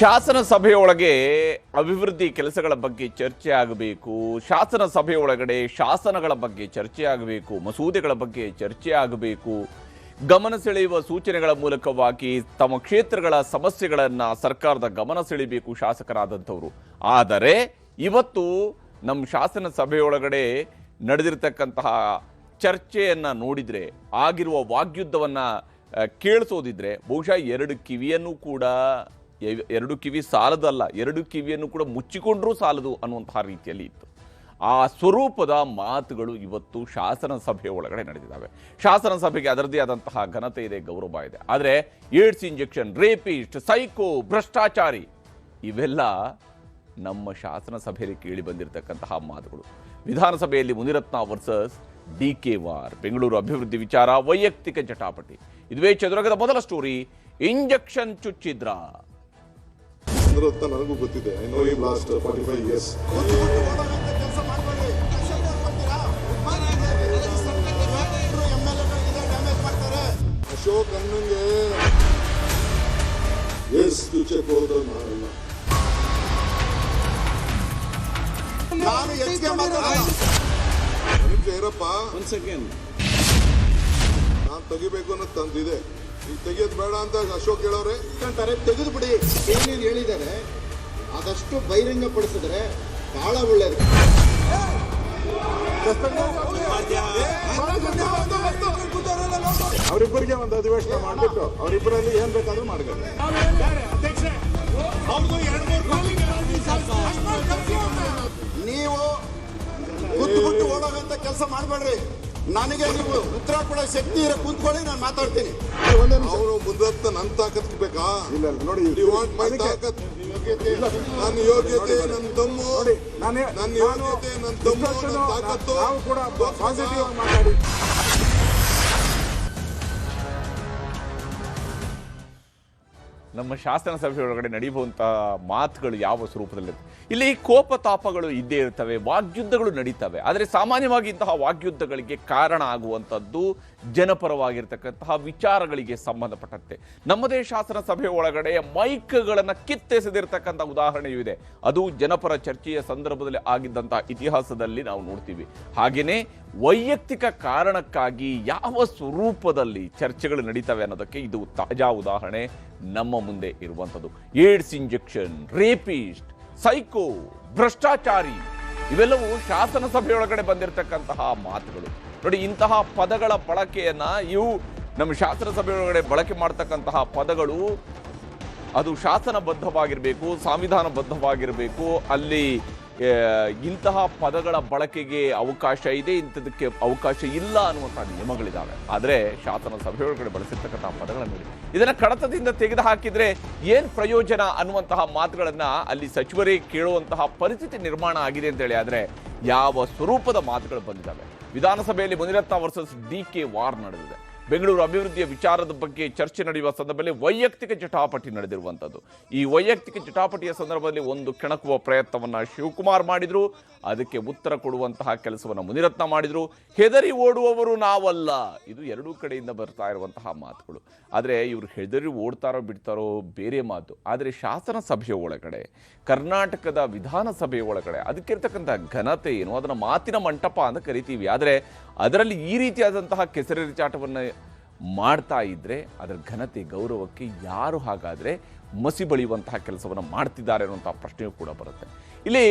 ಶಾಸನ ಸಭೆಯೊಳಗೆ ಅಭಿವೃದ್ಧಿ ಕೆಲಸಗಳ ಬಗ್ಗೆ ಚರ್ಚೆ ಆಗಬೇಕು. ಶಾಸನ ಸಭೆಯೊಳಗಡೆ ಶಾಸನಗಳ ಬಗ್ಗೆ ಚರ್ಚೆ ಆಗಬೇಕು, ಮಸೂದೆಗಳ ಬಗ್ಗೆ ಚರ್ಚೆ ಆಗಬೇಕು. ಗಮನ ಸೆಳೆಯುವ ಸೂಚನೆಗಳ ಮೂಲಕವಾಗಿ ತಮ್ಮ ಕ್ಷೇತ್ರಗಳ ಸಮಸ್ಯೆಗಳನ್ನು ಸರ್ಕಾರದ ಗಮನ ಸೆಳೆಯಬೇಕು ಶಾಸಕರಾದಂಥವರು. ಆದರೆ ಇವತ್ತು ನಮ್ಮ ಶಾಸನ ಸಭೆಯೊಳಗಡೆ ನಡೆದಿರ್ತಕ್ಕಂತಹ ಚರ್ಚೆಯನ್ನು ನೋಡಿದರೆ, ಆಗಿರುವ ವಾಗ್ಯುದ್ಧವನ್ನು ಕೇಳಿಸೋದಿದ್ರೆ ಬಹುಶಃ ಎರಡು ಕಿವಿ ಸಾಲದಲ್ಲ, ಎರಡು ಕಿವಿಯನ್ನು ಕೂಡ ಮುಚ್ಚಿಕೊಂಡ್ರೂ ಸಾಲದು ಅನ್ನುವಂತಹ ರೀತಿಯಲ್ಲಿ ಇತ್ತು. ಆ ಸ್ವರೂಪದ ಮಾತುಗಳು ಇವತ್ತು ಶಾಸನ ಸಭೆಯ ಒಳಗಡೆ ನಡೆದಿದ್ದಾವೆ. ಶಾಸನ ಸಭೆಗೆ ಅದರದ್ದೇ ಆದಂತಹ ಘನತೆ ಇದೆ, ಗೌರವ ಇದೆ. ಆದರೆ ಏಡ್ಸ್ ಇಂಜೆಕ್ಷನ್, ರೇಪಿಸ್ಟ್, ಸೈಕೋ, ಭ್ರಷ್ಟಾಚಾರಿ ಇವೆಲ್ಲ ನಮ್ಮ ಶಾಸನ ಸಭೆಯಲ್ಲಿ ಕೇಳಿ ಬಂದಿರತಕ್ಕಂತಹ ಮಾತುಗಳು. ವಿಧಾನಸಭೆಯಲ್ಲಿ Munirathna versus DK war, Bengaluru ಅಭಿವೃದ್ಧಿ ವಿಚಾರ, ವೈಯಕ್ತಿಕ ಜಟಾಪಟಿ. ಇದುವೇ ಚದುರಗದ ಮೊದಲ ಸ್ಟೋರಿ. ಇಂಜೆಕ್ಷನ್ ಚುಚ್ಚಿದ್ರ ನನಗೂ ಗೊತ್ತಿದೆ. I know him last 45 years. Ashok ಅಣ್ಣಂಗೆ ಎಷ್ಟು ಚೆಕ್ ಹೋದ್ರು ಮಾಡಲ್ಲ. ನಾನು ಹೆಚ್ಚಿಗೆ ಇರಪ್ಪ, ಒನ್ ಸೆಕೆಂಡ್, ನಾನು ತೆಗಿಬೇಕು ಅನ್ನೋದು ತಂದಿದೆ. ಈಗ ತೆಗಿಯೋದು ಬೇಡ ಅಂತ ಅಶೋಕ್ ಹೇಳೋರೆ ಅಂತಾರೆ. ತೆಗೆದು ಬಿಡಿ, ಏನೇನು ಹೇಳಿದ್ದಾರೆ ಅದಷ್ಟು ಬಹಿರಂಗ ಪಡಿಸಿದ್ರೆ ಬಹಳ ಒಳ್ಳೇದು. ಅವರಿಬ್ಬರಿಗೆ ಒಂದು ಅಧಿವೇಶನ ಮಾಡಿಬಿಟ್ಟು ಅವರಿಬ್ಬರಲ್ಲಿ ಏನ್ ಬೇಕಾದ್ರೂ ಮಾಡ್ತಾರೆ. ನೀವು ಕೂತ್ಬಿಟ್ಟು ಓಡೋಗಂತ ಕೆಲಸ ಮಾಡಬೇಡ್ರಿ. ನನಗೆ ನೀವು ಉತ್ತರ ಕೊಡೋ ಶಕ್ತಿ ಇರೋ ಕೂತ್ಕೊಳ್ಳಿ, ನಾನು ಮಾತಾಡ್ತೀನಿ. ಅವರು ಮುಂದತ್ತ ನನ್ನ ತಾಕತ್ ಬೇಕಾ? ಇಲ್ಲ ನೋಡಿ, ತಾಕತ್ ನನ್ನ ಯೋಗ್ಯತೆ, ನನ್ನ ದಮ್ಮು, ನನ್ನ ಯೋಗ್ಯತೆ, ನನ್ನ ದಮ್ಮು, ನನ್ನ ತಾಕತ್ತು ನಾವು ಕೂಡ ಪಾಸಿಟಿವ್ ಆಗಿ ಮಾತಾಡಿ. ನಮ್ಮ ಶಾಸನ ಸಭೆಯೊಳಗಡೆ ನಡೆಯುವಂತಹ ಮಾತುಗಳು ಯಾವ ಸ್ವರೂಪದಲ್ಲಿರುತ್ತೆ. ಇಲ್ಲಿ ಕೋಪ ತಾಪಗಳು ಇದ್ದೇ ಇರ್ತವೆ, ವಾಗ್ಯುದ್ಧಗಳು ನಡೀತವೆ. ಆದರೆ ಸಾಮಾನ್ಯವಾಗಿ ಇಂತಹ ವಾಗ್ಯುದ್ಧಗಳಿಗೆ ಕಾರಣ ಆಗುವಂಥದ್ದು ಜನಪರವಾಗಿರ್ತಕ್ಕಂತಹ ವಿಚಾರಗಳಿಗೆ ಸಂಬಂಧಪಟ್ಟಂತೆ. ನಮ್ಮದೇ ಶಾಸನ ಸಭೆಯ ಒಳಗಡೆ ಮೈಕ್ಗಳನ್ನು ಕಿತ್ತೆಸೆದಿರ್ತಕ್ಕಂಥ ಉದಾಹರಣೆಯೂ ಇದೆ. ಅದು ಜನಪರ ಚರ್ಚೆಯ ಸಂದರ್ಭದಲ್ಲಿ ಆಗಿದ್ದಂತಹ ಇತಿಹಾಸದಲ್ಲಿ ನಾವು ನೋಡ್ತೀವಿ. ಹಾಗೆಯೇ ವೈಯಕ್ತಿಕ ಕಾರಣಕ್ಕಾಗಿ ಯಾವ ಸ್ವರೂಪದಲ್ಲಿ ಚರ್ಚೆಗಳು ನಡೀತವೆ ಅನ್ನೋದಕ್ಕೆ ಇದು ತಾಜಾ ಉದಾಹರಣೆ ನಮ್ಮ ಮುಂದೆ ಇರುವಂಥದ್ದು. ಏಡ್ಸ್ ಇಂಜೆಕ್ಷನ್, ರೇಪಿಸ್ಟ್, ಸೈಕೋ, ಭ್ರಷ್ಟಾಚಾರಿ ಇವೆಲ್ಲವೂ ಶಾಸನ ಸಭೆಯೊಳಗಡೆ ಬಂದಿರತಕ್ಕಂತಹ ಮಾತುಗಳು. ನೋಡಿ, ಇಂತಹ ಪದಗಳ ಬಳಕೆಯನ್ನ ನಮ್ಮ ಶಾಸನ ಸಭೆಯೊಳಗಡೆ ಬಳಕೆ ಮಾಡ್ತಕ್ಕಂತಹ ಪದಗಳು ಅದು ಶಾಸನಬದ್ಧವಾಗಿರಬೇಕು, ಸಂವಿಧಾನಬದ್ಧವಾಗಿರಬೇಕು. ಅಲ್ಲಿ ಇಂತಹ ಪದಗಳ ಬಳಕೆಗೆ ಅವಕಾಶ ಇದೆ, ಇಂಥದಕ್ಕೆ ಅವಕಾಶ ಇಲ್ಲ ಅನ್ನುವಂಥ ನಿಯಮಗಳಿದ್ದಾವೆ. ಆದರೆ ಶಾಸನ ಸಭೆಯೊಳಗಡೆ ಬಳಸಿರ್ತಕ್ಕಂತಹ ಪದಗಳನ್ನು ನೋಡಿ, ಇದನ್ನು ಕಡತದಿಂದ ತೆಗೆದು ಹಾಕಿದ್ರೆ ಏನು ಪ್ರಯೋಜನ ಅನ್ನುವಂತಹ ಮಾತುಗಳನ್ನ ಅಲ್ಲಿ ಸಚಿವರೇ ಕೇಳುವಂತಹ ಪರಿಸ್ಥಿತಿ ನಿರ್ಮಾಣ ಆಗಿದೆ ಅಂತೇಳಿ. ಆದರೆ ಯಾವ ಸ್ವರೂಪದ ಮಾತುಗಳು ಬಂದಿದ್ದಾವೆ. ವಿಧಾನಸಭೆಯಲ್ಲಿ ಮುನಿರತ್ನ ವರ್ಸಸ್ ಡಿಕೆ ವಾರ್ ನಡೆದಿದೆ. ಬೆಂಗಳೂರು ಅಭಿವೃದ್ಧಿಯ ವಿಚಾರದ ಬಗ್ಗೆ ಚರ್ಚೆ ನಡೆಯುವ ಸಂದರ್ಭದಲ್ಲಿ ವೈಯಕ್ತಿಕ ಜಟಾಪಟಿ ನಡೆದಿರುವಂಥದ್ದು. ಈ ವೈಯಕ್ತಿಕ ಜಟಾಪಟಿಯ ಸಂದರ್ಭದಲ್ಲಿ ಒಂದು ಕೆಣಕುವ ಪ್ರಯತ್ನವನ್ನು ಶಿವಕುಮಾರ್ ಮಾಡಿದ್ರು, ಅದಕ್ಕೆ ಉತ್ತರ ಕೊಡುವಂತಹ ಕೆಲಸವನ್ನು ಮುನಿರತ್ನ ಮಾಡಿದ್ರು. ಹೆದರಿ ಓಡುವವರು ನಾವಲ್ಲ, ಇದು ಎರಡೂ ಕಡೆಯಿಂದ ಬರ್ತಾ ಇರುವಂತಹ ಮಾತುಗಳು. ಆದರೆ ಇವರು ಹೆದರಿ ಓಡ್ತಾರೋ ಬಿಡ್ತಾರೋ ಬೇರೆ ಮಾತು. ಆದರೆ ಶಾಸನ ಸಭೆಯ ಒಳಗಡೆ, ಕರ್ನಾಟಕದ ವಿಧಾನಸಭೆಯ ಒಳಗಡೆ ಅದಕ್ಕಿರ್ತಕ್ಕಂಥ ಘನತೆ ಏನು, ಅದನ್ನು ಮಾತಿನ ಮಂಟಪ ಅಂತ ಕರಿತೀವಿ. ಆದರೆ ಅದರಲ್ಲಿ ಈ ರೀತಿಯಾದಂತಹ ಕೆಸರೆರಿಚಾಟವನ್ನು ಮಾಡ್ತಾ ಇದ್ರೆ ಅದರ ಘನತೆ, ಗೌರವಕ್ಕೆ ಯಾರು ಹಾಗಾದರೆ ಮಸಿ ಬಳಿಯುವಂತಹ ಕೆಲಸವನ್ನು ಮಾಡ್ತಿದ್ದಾರೆ ಅನ್ನುವಂಥ ಪ್ರಶ್ನೆಯೂ ಕೂಡ ಬರುತ್ತೆ. ಇಲ್ಲಿ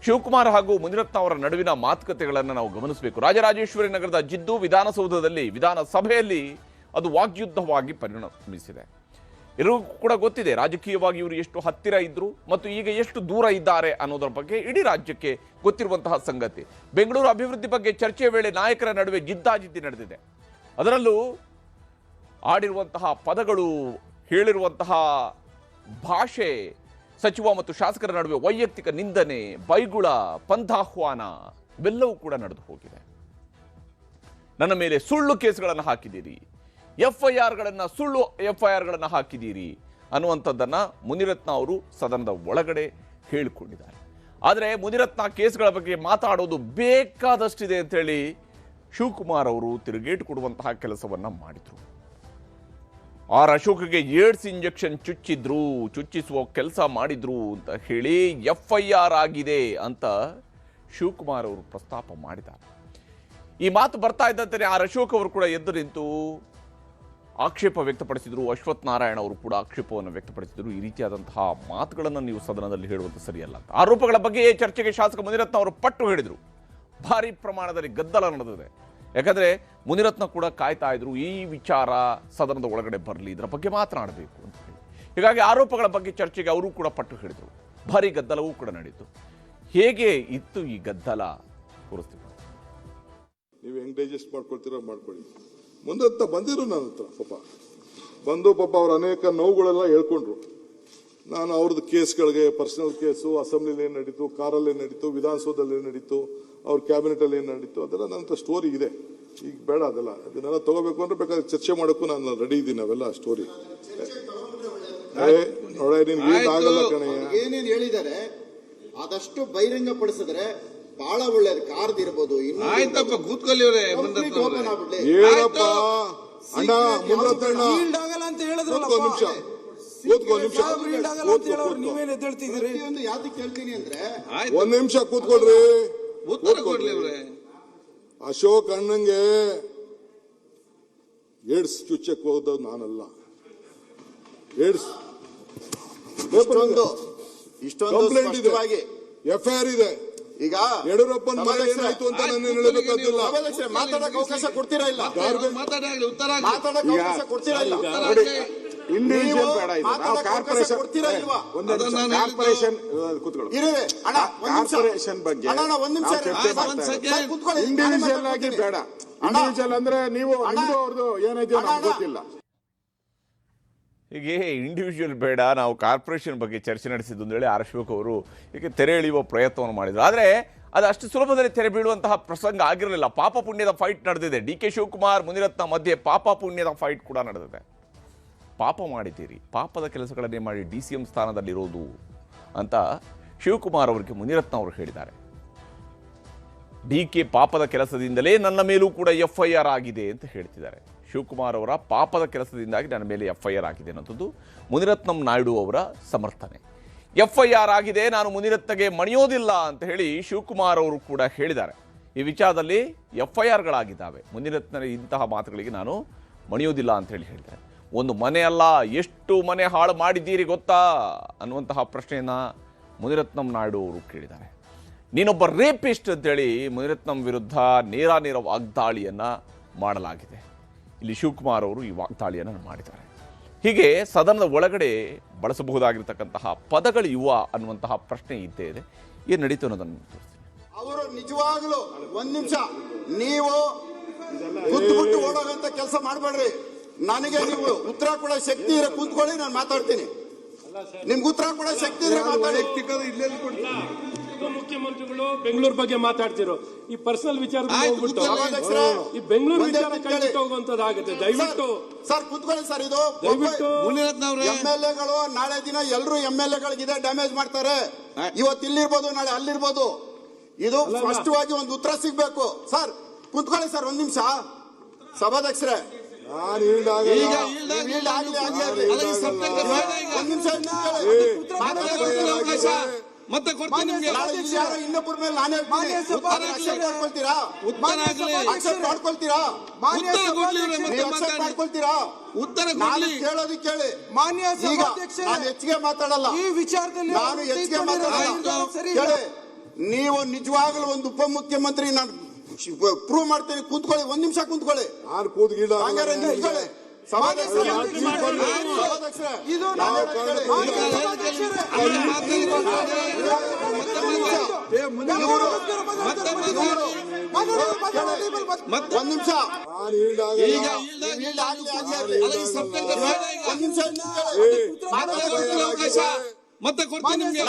ಶಿವಕುಮಾರ್ ಹಾಗೂ ಮುನಿರತ್ನ ಅವರ ನಡುವಿನ ಮಾತುಕತೆಗಳನ್ನು ನಾವು ಗಮನಿಸಬೇಕು. ರಾಜರಾಜೇಶ್ವರಿ ನಗರದ ಜಿದ್ದು ವಿಧಾನಸೌಧದಲ್ಲಿ, ವಿಧಾನಸಭೆಯಲ್ಲಿ ಅದು ವಾಗ್ಯುದ್ಧವಾಗಿ ಪರಿಣಮಿಸಿದೆ. ಎಲ್ಲರಿಗೂ ಕೂಡ ಗೊತ್ತಿದೆ ರಾಜಕೀಯವಾಗಿ ಇವರು ಎಷ್ಟು ಹತ್ತಿರ ಇದ್ರು ಮತ್ತು ಈಗ ಎಷ್ಟು ದೂರ ಇದ್ದಾರೆ ಅನ್ನೋದರ ಬಗ್ಗೆ ಇಡೀ ರಾಜ್ಯಕ್ಕೆ ಗೊತ್ತಿರುವಂತಹ ಸಂಗತಿ. ಬೆಂಗಳೂರು ಅಭಿವೃದ್ಧಿ ಬಗ್ಗೆ ಚರ್ಚೆಯ ವೇಳೆ ನಾಯಕರ ನಡುವೆ ಜಿದ್ದಾಜಿದ್ದಿ ನಡೆದಿದೆ. ಅದರಲ್ಲೂ ಆಡಿರುವಂತಹ ಪದಗಳು, ಹೇಳಿರುವಂತಹ ಭಾಷೆ, ಸಚಿವ ಮತ್ತು ಶಾಸಕರ ನಡುವೆ ವೈಯಕ್ತಿಕ ನಿಂದನೆ, ಬೈಗುಳ, ಪಂಥಾಹ್ವಾನ ಇವೆಲ್ಲವೂ ಕೂಡ ನಡೆದು ಹೋಗಿದೆ. ನನ್ನ ಮೇಲೆ ಸುಳ್ಳು ಕೇಸ್ಗಳನ್ನು ಹಾಕಿದ್ದೀರಿ, ಸುಳ್ಳು FIRಗಳನ್ನು ಹಾಕಿದ್ದೀರಿ ಅನ್ನುವಂಥದ್ದನ್ನು ಮುನಿರತ್ನ ಅವರು ಸದನದ ಒಳಗಡೆ ಹೇಳಿಕೊಂಡಿದ್ದಾರೆ. ಆದರೆ ಮುನಿರತ್ನ ಕೇಸ್ಗಳ ಬಗ್ಗೆ ಮಾತಾಡೋದು ಬೇಕಾದಷ್ಟಿದೆ ಅಂತೇಳಿ ಶಿವಕುಮಾರ್ ಅವರು ತಿರುಗೇಟು ಕೊಡುವಂತಹ ಕೆಲಸವನ್ನು ಮಾಡಿದರು. ಆರ್ ಅಶೋಕ್ಗೆ ಏಡ್ಸ್ ಇಂಜೆಕ್ಷನ್ ಚುಚ್ಚಿಸುವ ಕೆಲಸ ಮಾಡಿದ್ರು ಅಂತ ಹೇಳಿ FIR ಆಗಿದೆ ಅಂತ ಶಿವಕುಮಾರ್ ಅವರು ಪ್ರಸ್ತಾಪ ಮಾಡಿದ್ದಾರೆ. ಈ ಮಾತು ಬರ್ತಾ ಇದ್ದಂತೆ ಆರ್ ಅಶೋಕ್ ಅವರು ಕೂಡ ಎದ್ದು ನಿಂತು ಆಕ್ಷೇಪ ವ್ಯಕ್ತಪಡಿಸಿದ್ರು. ಅಶ್ವಥ್ ನಾರಾಯಣ ಅವರು ಕೂಡ ಆಕ್ಷೇಪವನ್ನು ವ್ಯಕ್ತಪಡಿಸಿದರು. ಈ ರೀತಿಯಾದಂತಹ ಮಾತುಗಳನ್ನು ನೀವು ಸದನದಲ್ಲಿ ಹೇಳುವಂತ ಸರಿಯಲ್ಲ ಅಂತ. ಆರೋಪಗಳ ಬಗ್ಗೆ ಚರ್ಚೆಗೆ ಶಾಸಕ ಮುನಿರತ್ನ ಅವರು ಪಟ್ಟು ಹೇಳಿದರು. ಭಾರಿ ಪ್ರಮಾಣದಲ್ಲಿ ಗದ್ದಲ ನಡೆದಿದೆ. ಯಾಕಂದ್ರೆ ಮುನಿರತ್ನ ಕೂಡ ಕಾಯ್ತಾ ಇದ್ರು, ಈ ವಿಚಾರ ಸದನದ ಒಳಗಡೆ ಬರಲಿ, ಇದರ ಬಗ್ಗೆ ಮಾತನಾಡಬೇಕು ಅಂತ ಹೇಳಿ. ಹೀಗಾಗಿ ಆರೋಪಗಳ ಬಗ್ಗೆ ಚರ್ಚೆಗೆ ಅವರು ಕೂಡ ಪಟ್ಟು ಹೇಳಿದರು. ಭಾರಿ ಗದ್ದಲವೂ ಕೂಡ ನಡೀತು. ಹೇಗೆ ಇತ್ತು ಈ ಗದ್ದಲ ತೋರಿಸ್ತೀವಿ. ನೀವು ಹೆಂಗ್ ಡೈಜೆಸ್ಟ್ ಮಾಡ್ಕೊಳ್ತೀರೋ ಮಾಡ್ಕೊಳ್ಳಿ. ಮುಂದತ್ತ ಬಂದಿರು ನನ್ನ ಹತ್ರ ಪಾಪ ಅವ್ರ ಅನೇಕ ನೋವುಗಳೆಲ್ಲ ಹೇಳ್ಕೊಂಡ್ರು. ನಾನು ಅವ್ರದ್ದು ಕೇಸ್ಗಳಿಗೆ, ಪರ್ಸನಲ್ ಕೇಸು, ಅಸೆಂಬ್ಲಿಲಿ ಏನು ನಡೀತು, ಕಾರಲ್ಲಿ ಏನು ನಡೀತು, ವಿಧಾನಸೌಧದಲ್ಲಿ ಏನು ನಡೀತು, ಅವ್ರ ಕ್ಯಾಬಿನೆಟಲ್ಲಿ ಏನು ನಡೀತು, ಅದೆಲ್ಲ ನನ್ನ ಹತ್ರ ಸ್ಟೋರಿ ಇದೆ. ಈಗ ಬೇಡ ಅದನ್ನೆಲ್ಲ ತಗೋಬೇಕು ಅಂದ್ರೆ ಬೇಕಾದ್ರೆ ಚರ್ಚೆ ಮಾಡೋಕ್ಕೂ ನಾನು ರೆಡಿ ಇದ್ದೀನಿ. ಅವೆಲ್ಲ ಸ್ಟೋರಿ ನೋಡ, ನಿನ್ಗೆ ಆಗಲ್ಲ ಕಣಯ್ಯ. ಏನೇನು ಹೇಳಿದ್ದಾರೆ ಆದಷ್ಟು ಬಹಿರಂಗ ಪಡಿಸಿದ್ರೆ ಬಹಳ ಒಳ್ಳೇದು. ಕಾರ್ಡ್ ಇರ್ಬೋದು. ಆಯ್ತಪ್ಪ, ಕೂತ್ಕೊಳ್ಳಿವ್ರೆ. ಹೇಳಪ್ಪ ಅಣ್ಣ, ಮುನಿರತ್ನ ಅಂತ ಹೇಳಿದ್ರಲ್ಲ, ನೀವೇನ್ ಎದ್ದೇಳ್ತಿದ್ದೀರಿ? ಯಾವ್ದಕ್ಕೆ ಕೇಳ್ತೀನಿ ಅಂದ್ರೆ ಒಂದ್ ನಿಮಿಷ ಕೂತ್ಕೊಳ್ರಿ. ಉತ್ತರ ಕೊಡ್ಲಿ ಅವ್ರೆ. ಅಶೋಕ್ ಅಣ್ಣಂಗೆ ಏಡ್ಸ್ ಚುಚ್ಚಕ್ಕೆ ಹೋದವ್ ನಾನಲ್ಲ. ಏಡ್ಸ್ ಇಷ್ಟೊಂದು ಕಂಪ್ಲೇಂಟ್ ಇದೆ, ಸ್ಪಷ್ಟವಾಗಿ FIR ಇದೆ. ಈಗ ಯಡಿಯೂರಪ್ಪನ ಮನೆ ಏನಾಯ್ತು ಅಂತ ನನ್ನ ಹೇಳಬೇಕಾಗಿಲ್ಲ. ಮಾತಾಡಕ್ಕೆ ಅವಕಾಶ ಕೊಡ್ತೀರಾ ಇಲ್ಲ? ಮಾತಾಡಲಿ, ಉತ್ತರ ಮಾತಾಡಕ್ಕೆ ಅವಕಾಶ ಕೊಡ್ತೀರಾ ಇಲ್ಲ? ಇಂಡಿವಿಜುವಲ್ ಬೇಡ, ಇದು ನಾವು ಕಾರ್ಪೊರೇಷನ್ ಕೊಡ್ತೀರಾ ಇಲ್ವಾ? ಕಾರ್ಪೊರೇಷನ್ ಕೂತ್ಕೊಳ್ಳಿ. ಕಾರ್ಪೊರೇಷನ್ ಬಗ್ಗೆ ಇಂಡಿವಿಜುವಲ್ ಆಗಿ ಬೇಡ. ಇಂಡಿವಿಜುವಲ್ ಅಂದ್ರೆ ನೀವು ನಿಮ್ದು ಅವ್ರದ್ದು ಏನಾಯ್ತು ನಮ್ಗೆ ಗೊತ್ತಿಲ್ಲ. ಹೀಗೆ ಇಂಡಿವಿಜುವಲ್ ಬೇಡ, ನಾವು ಕಾರ್ಪೊರೇಷನ್ ಬಗ್ಗೆ ಚರ್ಚೆ ನಡೆಸಿದ್ದು ಅಂತ ಹೇಳಿ ಆರ್ ಅಶೋಕ್ ಅವರು ಹೀಗೆ ತೆರೆ ಎಳೆಯುವ ಪ್ರಯತ್ನವನ್ನು ಮಾಡಿದರು. ಆದರೆ ಅದು ಅಷ್ಟು ಸುಲಭದಲ್ಲಿ ತೆರೆ ಬೀಳುವಂತಹ ಪ್ರಸಂಗ ಆಗಿರಲಿಲ್ಲ. ಪಾಪ ಪುಣ್ಯದ ಫೈಟ್ ನಡೆದಿದೆ. DK ಶಿವಕುಮಾರ್, ಮುನಿರತ್ನ ಮಧ್ಯೆ ಪಾಪ ಪುಣ್ಯದ ಫೈಟ್ ಕೂಡ ನಡೆದಿದೆ. ಪಾಪ ಮಾಡಿದ್ದೀರಿ, ಪಾಪದ ಕೆಲಸಗಳನ್ನೇ ಮಾಡಿ DCM ಸ್ಥಾನದಲ್ಲಿರೋದು ಅಂತ ಶಿವಕುಮಾರ್ ಅವರಿಗೆ ಮುನಿರತ್ನ ಅವರು ಹೇಳಿದ್ದಾರೆ. DK ಪಾಪದ ಕೆಲಸದಿಂದಲೇ ನನ್ನ ಮೇಲೂ ಕೂಡ FIR ಆಗಿದೆ ಅಂತ ಹೇಳ್ತಿದ್ದಾರೆ. ಶಿವಕುಮಾರ್ ಅವರ ಪಾಪದ ಕೆಲಸದಿಂದಾಗಿ ನನ್ನ ಮೇಲೆ FIR ಆಗಿದೆ ಅನ್ನೋದು ಮುನಿರತ್ನಂ ನಾಯ್ಡು ಅವರ ಸಮರ್ಥನೆ. FIR ಆಗಿದೆ, ನಾನು ಮುನಿರತ್ನಗೆ ಮಣಿಯೋದಿಲ್ಲ ಅಂತ ಹೇಳಿ ಶಿವಕುಮಾರ್ ಅವರು ಕೂಡ ಹೇಳಿದ್ದಾರೆ. ಈ ವಿಚಾರದಲ್ಲಿ FIRಗಳಾಗಿದ್ದಾವೆ. ಮುನಿರತ್ನ ಇಂತಹ ಮಾತುಗಳಿಗೆ ನಾನು ಮಣಿಯೋದಿಲ್ಲ ಅಂತ ಹೇಳಿ ಹೇಳಿದ್ದಾರೆ. ಒಂದು ಮನೆ ಅಲ್ಲ, ಎಷ್ಟು ಮನೆ ಹಾಳು ಮಾಡಿದ್ದೀರಿ ಗೊತ್ತಾ ಅನ್ನುವಂತಹ ಪ್ರಶ್ನೆಯನ್ನು ಮುನಿರತ್ನಂ ನಾಯ್ಡು ಅವರು ಕೇಳಿದ್ದಾರೆ. ನೀನೊಬ್ಬ ರೇಪಿಸ್ಟ್ ಅಂತೇಳಿ ಮುನಿರತ್ನಂ ವಿರುದ್ಧ ನೇರ ವಾಗ್ದಾಳಿಯನ್ನು ಮಾಡಲಾಗಿದೆ. ಇಲ್ಲಿ ಶಿವಕುಮಾರ್ ಅವರು ಈ ವಾಗ್ದಾಳಿಯನ್ನು ಮಾಡಿದ್ದಾರೆ. ಹೀಗೆ ಸದನದ ಒಳಗಡೆ ಬಳಸಬಹುದಾಗಿರ್ತಕ್ಕಂತಹ ಪದಗಳು ಇವ ಅನ್ನುವಂತಹ ಪ್ರಶ್ನೆ ಇದ್ದೇ ಇದೆ. ಏನು ನಡೀತು ಅನ್ನೋದನ್ನು ತೋರಿಸ್ತೀನಿ. ಅವರು ನಿಜವಾಗ್ಲೂ ಒಂದ್ ನಿಮಿಷ ನೀವು ಕೂತ್ಬಿಟ್ಟು ಓಡೋಗಂತ ಕೆಲಸ ಮಾಡಬೇಡ್ರಿ. ನನಗೆ ನೀವು ಉತ್ತರ ಕೊಡೋ ಶಕ್ತಿ ಇರೋ ಕೂತ್ಕೊಳ್ಳಿ, ನಾನು ಮಾತಾಡ್ತೀನಿ. ನಿಮ್ಗೆ ಉತ್ತರ ಕೊಡೋ ಶಕ್ತಿ ಇದ್ರೆ ಮಾತಾಡಿ. ಮುಖ್ಯಮಂತ್ರಿಗಳು ಬೆಂಗಳೂರು ಬಗ್ಗೆ ಮಾತಾಡ್ತಿರೋ ಈ ಪರ್ಸನಲ್ ವಿಚಾರದಲ್ಲಿ ಹೋಗ್ಬಿಟ್ಟು ಈ ಬೆಂಗಳೂರು ವಿಚಾರ ಕೈಬಿಟ್ಟು ಹೋಗುವಂತದ್ದಾಗುತ್ತೆ. ದಯವಿಟ್ಟು ಸರ್ ಕೂತ್ಕೊಳ್ಳಿ ಸರ್. ಇದು ದಯವಿಟ್ಟು MLAಗಳು ನಾಳೆ ದಿನ ಎಲ್ಲರೂ MLAಗಳಿಗೆ ಡ್ಯಾಮೇಜ್ ಮಾಡ್ತಾರೆ. ಇವತ್ತು ಇಲ್ಲಿರ್ಬೋದು, ನಾಳೆ ಅಲ್ಲಿರ್ಬೋದು. ಇದು ಸ್ಪಷ್ಟವಾಗಿ ಒಂದು ಉತ್ತರ ಸಿಗ್ಬೇಕು. ಸರ್ ಕೂತ್ಕೊಳ್ಳಿ ಸರ್, ಒಂದ್ ನಿಮಿಷ. ಸಭಾಧ್ಯಕ್ಷರೇ, ಮತ್ತೆ ಕೊಡ್ತೀನಿ ನಿಮ್ಗೆ. ಇನ್ನೊಬ್ಬರ ಮೇಲೆ ನಾನೇ ಮಾಡ್ಕೊಳ್ತೀರಾ? ಉತ್ತರ ನಾನು ಕೇಳೋದು ಕೇಳಿ. ಮಾನ್ಯ ಸಭಾಧ್ಯಕ್ಷರೇ, ನಾನು ಹೆಚ್ಚಿಗೆ ಮಾತಾಡಲ್ಲ. ಈ ವಿಚಾರದಲ್ಲಿ ನಾನು ಹೆಚ್ಚಿಗೆ ಮಾತಾಡಲ್ಲ. ನೀವು ನಿಜವಾಗ್ಲೂ ಒಂದು ಉಪಮುಖ್ಯಮಂತ್ರಿ ನಾನು ಪ್ರೂವ್ ಮಾಡ್ತೀನಿ. ಕೂತ್ಕೊಳ್ಳಿ, ಒಂದ್ ನಿಮಿಷ ಕೂತ್ಕೊಳ್ಳಿ. ನಾನು ಕೂತ್ಗಿಡ ಒಂದ್ ನಿಮಿಷ. ಮತ್ತೆ ಕೊಡ್ತೀನಿ ನಿಮ್ಗೆ.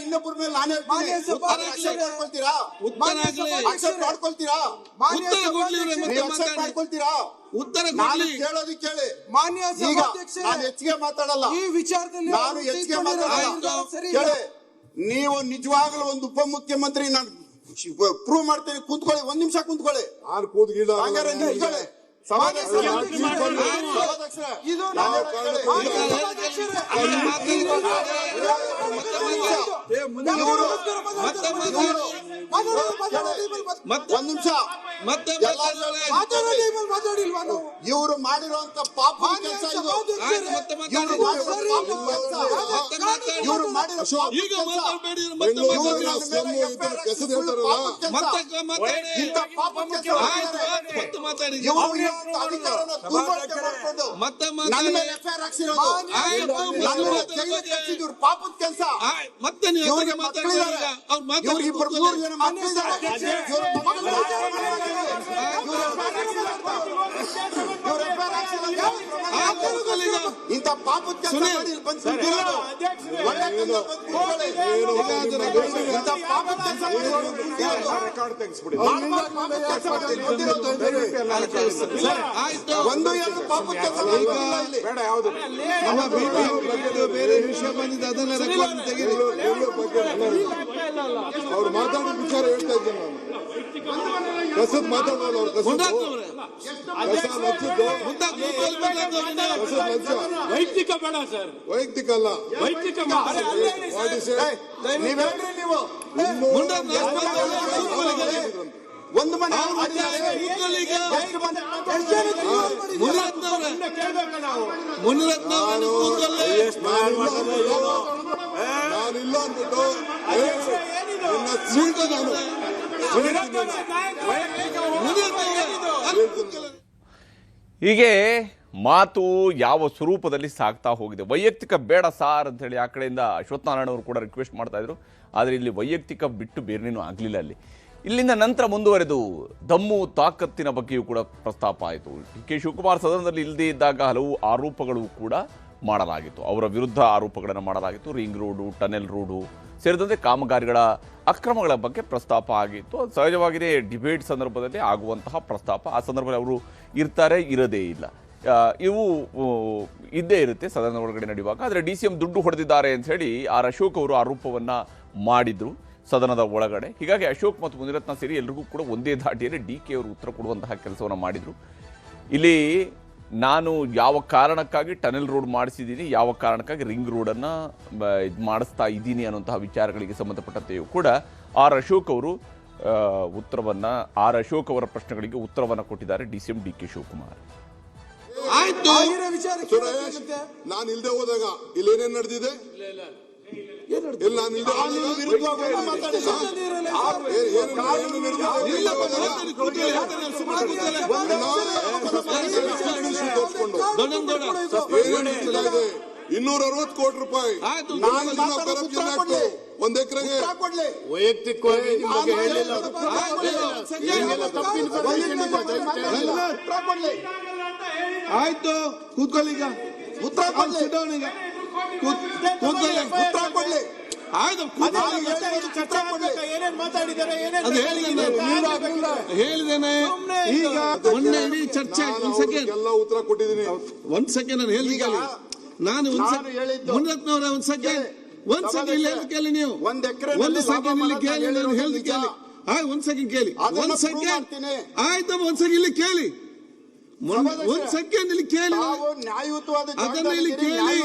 ಇನ್ನೊಬ್ಬರ ಮೇಲೆ ನಾನೇ ಮಾಡ್ಕೊಳ್ತೀರಾ? ಉತ್ತರ ನಾನು ಕೇಳೋದು ಕೇಳಿ. ಮಾನ್ಯ ಸಭಾಧ್ಯಕ್ಷರೇ, ನಾನು ಹೆಚ್ಚಿಗೆ ಮಾತಾಡಲ್ಲ. ಈ ವಿಚಾರದಲ್ಲಿ ನಾನು ಹೆಚ್ಚಿಗೆ ಮಾತಾಡಲ್ಲ. ಕೇಳಿ, ನೀವು ನಿಜವಾಗ್ಲೂ ಒಂದು ಉಪಮುಖ್ಯಮಂತ್ರಿ ನಾನು ಪ್ರೂವ್ ಮಾಡ್ತೀನಿ. ಕೂತ್ಕೊಳ್ಳಿ, ಒಂದ್ ನಿಮಿಷ ಕೂತ್ಕೊಳ್ಳಿ. ನಾನು ಕೂತ್ಗಿಡ ನಿಂತ್ಕೊಳ್ಳಿ. ಸಭಾಧ್ಯಕ್ಷರೇ, ಇದು ನಾನು ಕೇಳಿ. ಒಂದ್ ನಿಮಿಷ ಇವರು ಮಾಡಿರುವಂತ ಪಾಪ ಕೆಲಸ ಇದು. ಇವ್ರು ಮಾಡಿರೋ ಈಗ ಮಾತಾಡಬೇಡಿ ಹೆಸರು ಹೇಳ್ತಾರಲ್ಲ ಇಂಥ ಪಾಪ ಕೆಲಸ ಮಾತಾಡಿ ಅಧಿಕಾರನ ದುರ್ಬಳಕೆ ಮಾಡ್ಕೊಂಡು ಮತ್ತೆ ನನ್ನ ಮೇಲೆ FIR ಹಾಕ್ಸಿರೋದು. ನನ್ನ ಮೇಲೆ ಜೈಲಿಗೆ ಕಳ್ಸಿದ್ದು ಇವ್ರ ಪಾಪದ ಕೆಲಸ. ಮತ್ತೆ ನೀವು ಇವ್ರಿಗೆ ಮಕ್ಕಳಿದ್ದಾರೆ. ಇವ್ರು ಇಬ್ಬರು ಮೂರು ಜನ ಮಕ್ಕಳಿದ್ದಾರೆ. ಇವ್ರ ಇಂಥ ಪಾಪದ ಕೆಲಸ ಮಾಡಿ ಇಲ್ಲಿ ಬಂದು ಕೂತಿರೋದು. ಒಳ್ಳೆ ಕೆಲಸ ಬಂದು ಕೂತ್ಕೊಳ್ಳಿ. ಇಂಥ ಪಾಪದ ಕೆಲಸ ಒಂದು ಎರಡು ಪಾಪದ ಕೆಲಸ ಬೇಡ ಯಾವುದು ಬೇರೆ ವಿಷಯ ಬಂದಿದೆ ಅದನ್ನ ರೆಕಾರ್ಡ್ ತೆಗೆದು ಅವ್ರು ಮಾತಾಡೋ ವಿಚಾರ ಹೇಳ್ತಾ ಇದ್ದೇನೆ ನಾನು. ಕಸದ್ ಮಾತಾಡೋಲ್ಲ ಅವ್ರು ಕಸದ್ ವೈಯಕ್ತಿಕ ಬೇಡ ಸರ್, ವೈಯಕ್ತಿಕ ಅಲ್ಲ, ವೈಯಕ್ತಿಕ ನೀವೇನ್ರಿ ನೀವು ಒಂದು ಮನೆ ನಾನಿಲ್ಲ ಅಂದ್ಬಿಟ್ಟು ಸೀಟು ನಾನು ಹೀಗೆ ಮಾತು ಯಾವ ಸ್ವರೂಪದಲ್ಲಿ ಸಾಗ್ತಾ ಹೋಗಿದೆ. ವೈಯಕ್ತಿಕ ಬೇಡ ಸಾರ್ ಅಂತ ಹೇಳಿ ಆ ಕಡೆಯಿಂದ ಅಶ್ವಥ್ ನಾರಾಯಣ ಅವರು ಕೂಡ ರಿಕ್ವೆಸ್ಟ್ ಮಾಡ್ತಾ ಇದ್ರು. ಆದರೆ ಇಲ್ಲಿ ವೈಯಕ್ತಿಕ ಬಿಟ್ಟು ಬೇರೇನೂ ಆಗಲಿಲ್ಲ. ಇಲ್ಲಿಂದ ನಂತರ ಮುಂದುವರೆದು ದಮ್ಮು ತಾಕತ್ತಿನ ಬಗ್ಗೆಯೂ ಕೂಡ ಪ್ರಸ್ತಾಪ ಆಯಿತು. ಕೆ ಶಿವಕುಮಾರ್ ಸದನದಲ್ಲಿ ಇಲ್ಲದೇ ಇದ್ದಾಗ ಹಲವು ಆರೋಪಗಳು ಕೂಡ ಮಾಡಲಾಗಿತ್ತು. ಅವರ ವಿರುದ್ಧ ಆರೋಪಗಳನ್ನು ಮಾಡಲಾಗಿತ್ತು. ರಿಂಗ್ ರೋಡು, ಟನೆಲ್ ರೋಡು ಸೇರಿದಂತೆ ಕಾಮಗಾರಿಗಳ ಅಕ್ರಮಗಳ ಬಗ್ಗೆ ಪ್ರಸ್ತಾಪ ಆಗಿತ್ತು. ಅದು ಸಹಜವಾಗಿಯೇ ಡಿಬೇಟ್ ಸಂದರ್ಭದಲ್ಲಿ ಆಗುವಂತಹ ಪ್ರಸ್ತಾಪ. ಆ ಸಂದರ್ಭದಲ್ಲಿ ಅವರು ಇರ್ತಾರೆ, ಇರದೇ ಇಲ್ಲ, ಇವು ಇದ್ದೇ ಇರುತ್ತೆ ಸದನದ ಒಳಗಡೆ ನಡೆಯುವಾಗ. ಆದರೆ DCM ದುಡ್ಡು ಹೊಡೆದಿದ್ದಾರೆ ಅಂತ ಹೇಳಿ ಆರ್ ಅಶೋಕ್ ಅವರು ಆರೋಪವನ್ನು ಮಾಡಿದರು ಸದನದ ಒಳಗಡೆ. ಹೀಗಾಗಿ ಅಶೋಕ್ ಮತ್ತು ಮುನಿರತ್ನ ಸೇರಿ ಎಲ್ರಿಗೂ ಕೂಡ ಒಂದೇ ಧಾಟಿಯಲ್ಲಿ DK ಅವರು ಉತ್ತರ ಕೊಡುವಂತಹ ಕೆಲಸವನ್ನು ಮಾಡಿದರು. ಇಲ್ಲಿ ನಾನು ಯಾವ ಕಾರಣಕ್ಕಾಗಿ ಟನೆಲ್ ರೋಡ್ ಮಾಡಿಸಿದ್ದೀನಿ, ಯಾವ ಕಾರಣಕ್ಕಾಗಿ ರಿಂಗ್ ರೋಡನ್ನು ಇದು ಮಾಡಿಸ್ತಾ ಇದ್ದೀನಿ ಅನ್ನುವಂತಹ ವಿಚಾರಗಳಿಗೆ ಸಂಬಂಧಪಟ್ಟಂತೆಯೂ ಕೂಡ ಆರ್ ಅಶೋಕ್ ಅವರು ಅಶೋಕ್ ಅವರ ಪ್ರಶ್ನೆಗಳಿಗೆ ಉತ್ತರವನ್ನು ಕೊಟ್ಟಿದ್ದಾರೆ DCM DK ಶಿವಕುಮಾರ್. ಆಯ್ತು. ನಾನು ಇಲ್ದೆ ಹೋದಾಗ ಇಲ್ಲೇನೇನ್ ನಡೆದಿದೆ? ಇಲ್ಲ ನಾನು ಇಲ್ದೆ $260 ಕೋಟಿ ಒಂದ್ ಎಕರೆಗೆ ವೈಯಕ್ತಿಕವಾಗಿ ಆಯ್ತು, ಕೂತ್ಕೊಳ್ಳಿ. ಈಗ ಉತ್ತರ ಕೊಡ್ಲಿ. ಉತ್ತರ ಕೊಡ್ಲಿ. ಹೇಳಿದ್ದೇನೆ. ಈಗ ಮೊನ್ನೆ ಇಡೀ ಚರ್ಚೆ ಎಲ್ಲ ಉತ್ತರ ಕೊಟ್ಟಿದ್ದೀನಿ. ಒಂದ್ ಸೆಕೆಂಡ್ ನಾನು ಹೇಳಿದ ನಾನು ಮುನಿರತ್ನವರ ಒಂದ್ ಸೆಕೆಂಡ್ ಇಲ್ಲಿ ಕೇಳಿ ನೀವು ಒಂದ್ ಎಕರೆ ಒಂದು ಸೆಕೆಂಡ್ ಇಲ್ಲಿ ಕೇಳಿ ನಾನು ಹೇಳಿದ ಕೇಳಿ. ಒಂದ್ ಸೆಕೆಂಡ್ ಕೇಳಿ. ಒಂದ್ ಸೆಕೆಂಡ್ ಆಯ್ತು, ಒಂದ್ ಸೆಕೆಂಡ್ ಇಲ್ಲಿ ಕೇಳಿ. ಒಂದ್ ಸೆಕೆಂಡ್ ಇಲ್ಲಿ ಕೇಳಿ. ಅದನ್ನ ಇಲ್ಲಿ ಕೇಳಿ,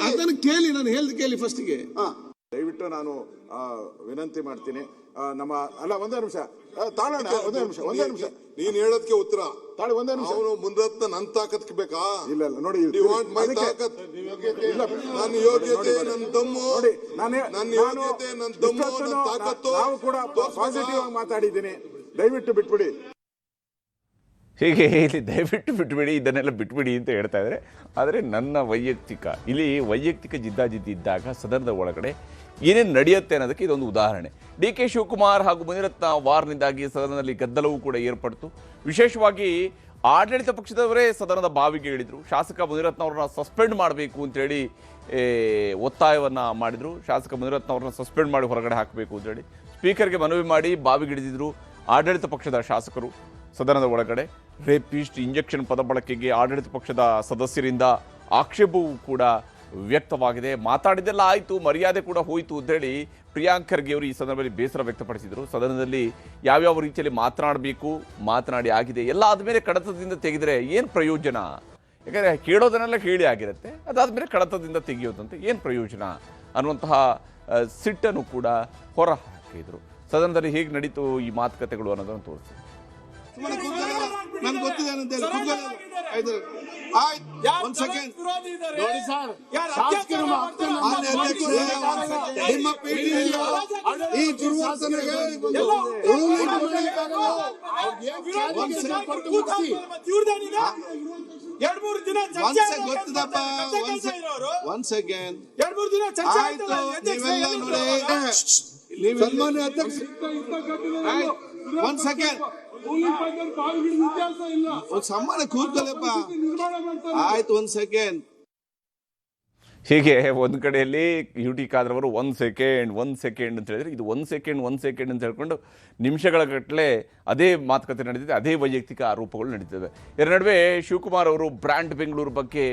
ಅದನ್ನು ಕೇಳಿ, ನಾನು ಹೇಳ್ದು ಕೇಳಿ ಫಸ್ಟಿಗೆ. ದಯವಿಟ್ಟು ನಾನು ವಿನಂತಿ ಮಾಡ್ತೀನಿ. ನಮ್ಮ ಅಲ್ಲ ಒಂದೇ ನಿಮಿಷ ತಾಳೋಣ, ಒಂದೇ ನಿಮಿಷ ನೀನ್ ಹೇಳೋದಕ್ಕೆ ಉತ್ತರ ತಾಳಿ, ಒಂದೇ ನಿಮಿಷ. ಅವನು ಮುನ್ರತ್ನ ನನ್ ತಾಕತ್ ಬೇಕಾ? ಇಲ್ಲ ನೋಡಿ, ಮೈ ತಾಕತ್, ನನ್ನ ಯೋಗ್ಯತೆ, ನನ್ನ ದಮ್ಮು, ನೋಡಿ ನನ್ನ ಯೋಗ್ಯತೆ, ನನ್ನ ದಮ್ಮು, ನನ್ನ ತಾಕತ್ತು ನಾವು ಕೂಡ ಪಾಸಿಟಿವ್ ಆಗಿ ಮಾತಾಡಿದ್ದೀನಿ. ದಯವಿಟ್ಟು ಬಿಟ್ಬಿಡಿ. ಹೀಗೆ ಇಲ್ಲಿ ದಯವಿಟ್ಟು ಬಿಟ್ಬಿಡಿ, ಇದನ್ನೆಲ್ಲ ಬಿಟ್ಬಿಡಿ ಅಂತ ಹೇಳ್ತಾ ಇದ್ದಾರೆ. ಆದರೆ ನನ್ನ ವೈಯಕ್ತಿಕ ಜಿದ್ದಾಜಿದ್ದಿ ಇದ್ದಾಗ ಸದನದ ಒಳಗಡೆ ಏನೇನು ನಡೆಯುತ್ತೆ ಅನ್ನೋದಕ್ಕೆ ಇದೊಂದು ಉದಾಹರಣೆ. DK ಶಿವಕುಮಾರ್ ಹಾಗೂ ಮುನಿರತ್ನ ವಾರ್ನಿಂದಾಗಿ ಸದನದಲ್ಲಿ ಗದ್ದಲವೂ ಕೂಡ ಏರ್ಪಡ್ತು. ವಿಶೇಷವಾಗಿ ಆಡಳಿತ ಪಕ್ಷದವರೇ ಸದನದ ಬಾವಿಗೆ ಇಳಿದ್ರು. ಶಾಸಕ ಮುನಿರತ್ನ ಅವ್ರನ್ನ ಸಸ್ಪೆಂಡ್ ಮಾಡಬೇಕು ಅಂತೇಳಿ ಒತ್ತಾಯವನ್ನು ಮಾಡಿದರು. ಶಾಸಕ ಮುನಿರತ್ನ ಅವ್ರನ್ನ ಸಸ್ಪೆಂಡ್ ಮಾಡಿ ಹೊರಗಡೆ ಹಾಕಬೇಕು ಅಂತೇಳಿ ಸ್ಪೀಕರ್ಗೆ ಮನವಿ ಮಾಡಿ ಬಾವಿಗಿಳಿದಿದ್ರು ಆಡಳಿತ ಪಕ್ಷದ ಶಾಸಕರು. ಸದನದ ಒಳಗಡೆ ರೇಪಿಸ್ಟ್, ಇಂಜೆಕ್ಷನ್ ಪದ ಬಳಕೆಗೆ ಆಡಳಿತ ಪಕ್ಷದ ಸದಸ್ಯರಿಂದ ಆಕ್ಷೇಪವೂ ಕೂಡ ವ್ಯಕ್ತವಾಗಿದೆ. ಮಾತಾಡಿದ್ದೆಲ್ಲ ಆಯಿತು, ಮರ್ಯಾದೆ ಕೂಡ ಹೋಯಿತು ಅಂತೇಳಿ ಪ್ರಿಯಾಂಕ್ ಖರ್ಗೆ ಅವರು ಈ ಸಂದರ್ಭದಲ್ಲಿ ಬೇಸರ ವ್ಯಕ್ತಪಡಿಸಿದರು. ಸದನದಲ್ಲಿ ಯಾವ್ಯಾವ ರೀತಿಯಲ್ಲಿ ಮಾತನಾಡಿ ಆಗಿದೆ, ಎಲ್ಲ ಆದಮೇಲೆ ಕಡತದಿಂದ ತೆಗೆದರೆ ಏನು ಪ್ರಯೋಜನ? ಯಾಕಂದರೆ ಕೇಳೋದನ್ನೆಲ್ಲ ಹೇಳಿ ಆಗಿರುತ್ತೆ, ಅದಾದಮೇಲೆ ಕಡತದಿಂದ ತೆಗೆಯೋದಂತೆ ಏನು ಪ್ರಯೋಜನ ಅನ್ನುವಂತಹ ಸಿಟ್ಟನ್ನು ಕೂಡ ಹೊರ ಹಾಕಿದರು. ಸದನದಲ್ಲಿ ಹೇಗೆ ನಡೀತು ಈ ಮಾತುಕತೆಗಳು ಅನ್ನೋದನ್ನು ತೋರಿಸಿ. ನನ್ಗೆ ಗೊತ್ತಿದೆ ಅಂತೇಳಿ ಒಂದ್ ಸೆಕೆಂಡ್ ನೋಡಿ ಸರ್, ನಿಮ್ಮ ಪೀಠಿಯಲ್ಲಿ ಈ ದುರ್ವಾಸನೆಗೆ ಗೊತ್ತದಪ್ಪ. ಒಂದ್ ಸೆಕೆಂಡ್ ಆಯ್ತು, ನೀವೆಲ್ಲ ನೋಡಿ ಸನ್ಮಾನ್ಯ ಅಧ್ಯಕ್ಷ ಒಂದ್ ಸೆಕೆಂಡ್ ಸಮ್ಮಾನ ಕೂತ್ಕೊಳ್ಳಪ್ಪ. ಆಯ್ತು, ಒಂದ್ ಸೆಕೆಂಡ್. ಹೀಗೆ ಒಂದು ಕಡೆಯಲ್ಲಿ ಯು ಟಿ ಖಾದರ್ ಅವರು ಒಂದ್ ಸೆಕೆಂಡ್ ಅಂತ ಹೇಳಿದ್ರೆ, ಇದು ಒಂದ್ ಸೆಕೆಂಡ್ ಅಂತ ಹೇಳ್ಕೊಂಡು ನಿಮಿಷಗಳ ಗಟ್ಟಲೆ ಅದೇ ಮಾತುಕತೆ ನಡೀತಿದೆ, ಅದೇ ವೈಯಕ್ತಿಕ ಆರೋಪಗಳು ನಡೀತವೆ. ಇದರ ನಡುವೆ ಶಿವಕುಮಾರ್ ಅವರು ಬ್ರ್ಯಾಂಡ್ ಬೆಂಗಳೂರು ಬಗ್ಗೆ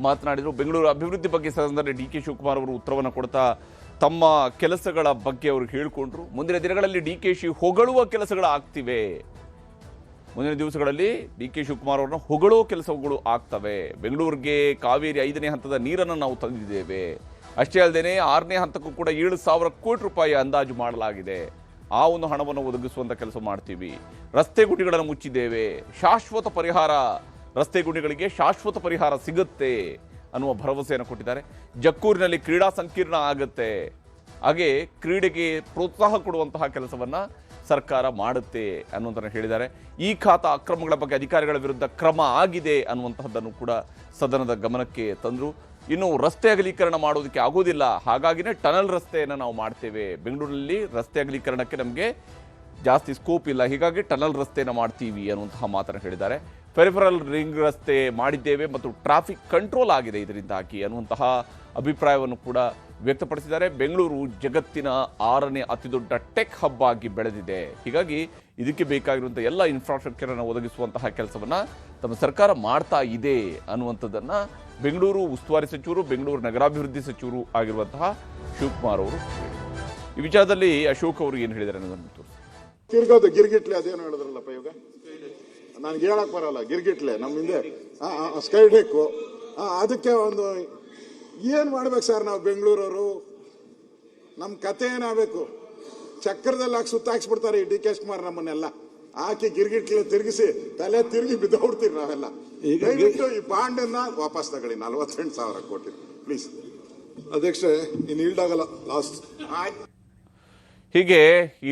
ಮಾತನಾಡಿದರು. ಬೆಂಗಳೂರು ಅಭಿವೃದ್ಧಿ ಬಗ್ಗೆ ಸದನದಲ್ಲಿ ಡಿ ಕೆ ಶಿವಕುಮಾರ್ ಅವರು ಉತ್ತರವನ್ನು ಕೊಡ್ತಾ ತಮ್ಮ ಕೆಲಸಗಳ ಬಗ್ಗೆ ಅವರು ಹೇಳಿಕೊಂಡ್ರು. ಮುಂದಿನ ದಿನಗಳಲ್ಲಿ ಡಿ ಕೆ ಶಿ ಹೊಗಳುವ ಕೆಲಸಗಳಾಗ್ತಿವೆ. ಮುಂದಿನ ದಿವಸಗಳಲ್ಲಿ ಡಿ ಕೆ ಶಿವಕುಮಾರ್ ಅವರನ್ನ ಹೊಗಳೋ ಕೆಲಸಗಳು ಆಗ್ತವೆ. ಬೆಂಗಳೂರಿಗೆ ಕಾವೇರಿ 5ನೇ ಹಂತದ ನೀರನ್ನು ನಾವು ತಂದಿದ್ದೇವೆ. ಅಷ್ಟೇ ಅಲ್ಲದೆ 6ನೇ ಹಂತಕ್ಕೂ ಕೂಡ 7,000 ಕೋಟಿ ರೂಪಾಯಿ ಅಂದಾಜು ಮಾಡಲಾಗಿದೆ. ಆ ಒಂದು ಹಣವನ್ನು ಒದಗಿಸುವಂಥ ಕೆಲಸ ಮಾಡ್ತೀವಿ. ರಸ್ತೆ ಗುಂಡಿಗಳನ್ನು ಮುಚ್ಚಿದ್ದೇವೆ. ರಸ್ತೆ ಗುಂಡಿಗಳಿಗೆ ಶಾಶ್ವತ ಪರಿಹಾರ ಸಿಗುತ್ತೆ ಅನ್ನುವ ಭರವಸೆಯನ್ನು ಕೊಟ್ಟಿದ್ದಾರೆ. ಜಕ್ಕೂರಿನಲ್ಲಿ ಕ್ರೀಡಾ ಸಂಕೀರ್ಣ ಆಗುತ್ತೆ. ಹಾಗೆ ಕ್ರೀಡೆಗೆ ಪ್ರೋತ್ಸಾಹ ಕೊಡುವಂತಹ ಕೆಲಸವನ್ನು ಸರ್ಕಾರ ಮಾಡುತ್ತೆ ಅನ್ನುವಂಥನ್ನು ಹೇಳಿದ್ದಾರೆ. ಈ ಖಾತಾ ಅಕ್ರಮಗಳ ಬಗ್ಗೆ ಅಧಿಕಾರಿಗಳ ವಿರುದ್ಧ ಕ್ರಮ ಆಗಿದೆ ಅನ್ನುವಂತಹದ್ದನ್ನು ಕೂಡ ಸದನದ ಗಮನಕ್ಕೆ ತಂದರು. ಇನ್ನು ರಸ್ತೆ ಅಗಲೀಕರಣ ಮಾಡೋದಕ್ಕೆ ಆಗೋದಿಲ್ಲ, ಹಾಗಾಗಿನೇ ಟನಲ್ ರಸ್ತೆಯನ್ನು ನಾವು ಮಾಡ್ತೇವೆ. ಬೆಂಗಳೂರಲ್ಲಿ ರಸ್ತೆ ಅಗಲೀಕರಣಕ್ಕೆ ನಮಗೆ ಜಾಸ್ತಿ ಸ್ಕೋಪ್ ಇಲ್ಲ, ಹೀಗಾಗಿ ಟನಲ್ ರಸ್ತೆಯನ್ನು ಮಾಡ್ತೀವಿ ಅನ್ನುವಂತಹ ಮಾತನ್ನು ಹೇಳಿದ್ದಾರೆ. ಪೆರಿಫರಲ್ ರಿಂಗ್ ರಸ್ತೆ ಮಾಡಿದ್ದೇವೆ ಮತ್ತು ಟ್ರಾಫಿಕ್ ಕಂಟ್ರೋಲ್ ಆಗಿದೆ ಇದರಿಂದಾಗಿ ಅನ್ನುವಂತಹ ಅಭಿಪ್ರಾಯವನ್ನು ಕೂಡ ವ್ಯಕ್ತಪಡಿಸಿದ್ದಾರೆ. ಬೆಂಗಳೂರು ಜಗತ್ತಿನ 6ನೇ ಅತಿದೊಡ್ಡ ಟೆಕ್ ಹಬ್ ಆಗಿ ಬೆಳೆದಿದೆ. ಹೀಗಾಗಿ ಇದಕ್ಕೆ ಬೇಕಾಗಿರುವಂಥ ಎಲ್ಲ ಇನ್ಫ್ರಾಸ್ಟ್ರಕ್ಚರನ್ನು ಒದಗಿಸುವಂತಹ ಕೆಲಸವನ್ನು ತಮ್ಮ ಸರ್ಕಾರ ಮಾಡ್ತಾ ಇದೆ ಅನ್ನುವಂಥದ್ದನ್ನು ಬೆಂಗಳೂರು ಉಸ್ತುವಾರಿ ಸಚಿವರು, ಬೆಂಗಳೂರು ನಗರಾಭಿವೃದ್ಧಿ ಸಚಿವರು ಆಗಿರುವಂತಹ ಶಿವಕುಮಾರ್ ಅವರು ಈ ವಿಚಾರದಲ್ಲಿ ಅಶೋಕ್ ಅವರು ಏನು ಹೇಳಿದ್ದಾರೆ ಅನ್ನೋದನ್ನು ತೋರಿಸಿ. ತಿರ್ಗೋದು ಗಿರ್ಗಿಟ್ಲೆ ಅದೇನು ಹೇಳಿದ್ರಲ್ಲಪ್ಪ ಇವಾಗ ನನಗೆ ಹೇಳಕ್ ಬರಲ್ಲ. ಗಿರ್ಗಿಟ್ಲೆ ನಮ್ಮ ಹಿಂದೆ ಸ್ಕೈ ಡೆಕ್ಕು ಅದಕ್ಕೆ ಒಂದು ಏನು ಮಾಡ್ಬೇಕು ಸರ್ ನಾವು ಬೆಂಗಳೂರವರು? ನಮ್ಮ ಕತೆ ಏನಾಗಬೇಕು? ಚಕ್ರದಲ್ಲಿ ಹಾಕಿ ಸುತ್ತಾಕ್ಸ್ಬಿಡ್ತಾರೆ ಈ ಡಿ ಕೆ ಶಿವಕುಮಾರ್ ನಮ್ಮನ್ನೆಲ್ಲ ಹಾಕಿ ಗಿರ್ಗಿಟ್ಲೆ ತಿರುಗಿಸಿ ತಲೆ ತಿರುಗಿ ಬಿದ್ದೋಗ್ಬಿಡ್ತೀವಿ ನಾವೆಲ್ಲ. ದಯವಿಟ್ಟು ಈ ಬಾಂಡನ್ನ ವಾಪಸ್ ತಗೊಳ್ಳಿ, 48,000 ಕೋಟಿ ಪ್ಲೀಸ್. ಅಧ್ಯಕ್ಷೆ ಇನ್ನು ಈಲ್ಡಾಗಲ್ಲ ಲಾಸ್ಟ್. ಹೀಗೆ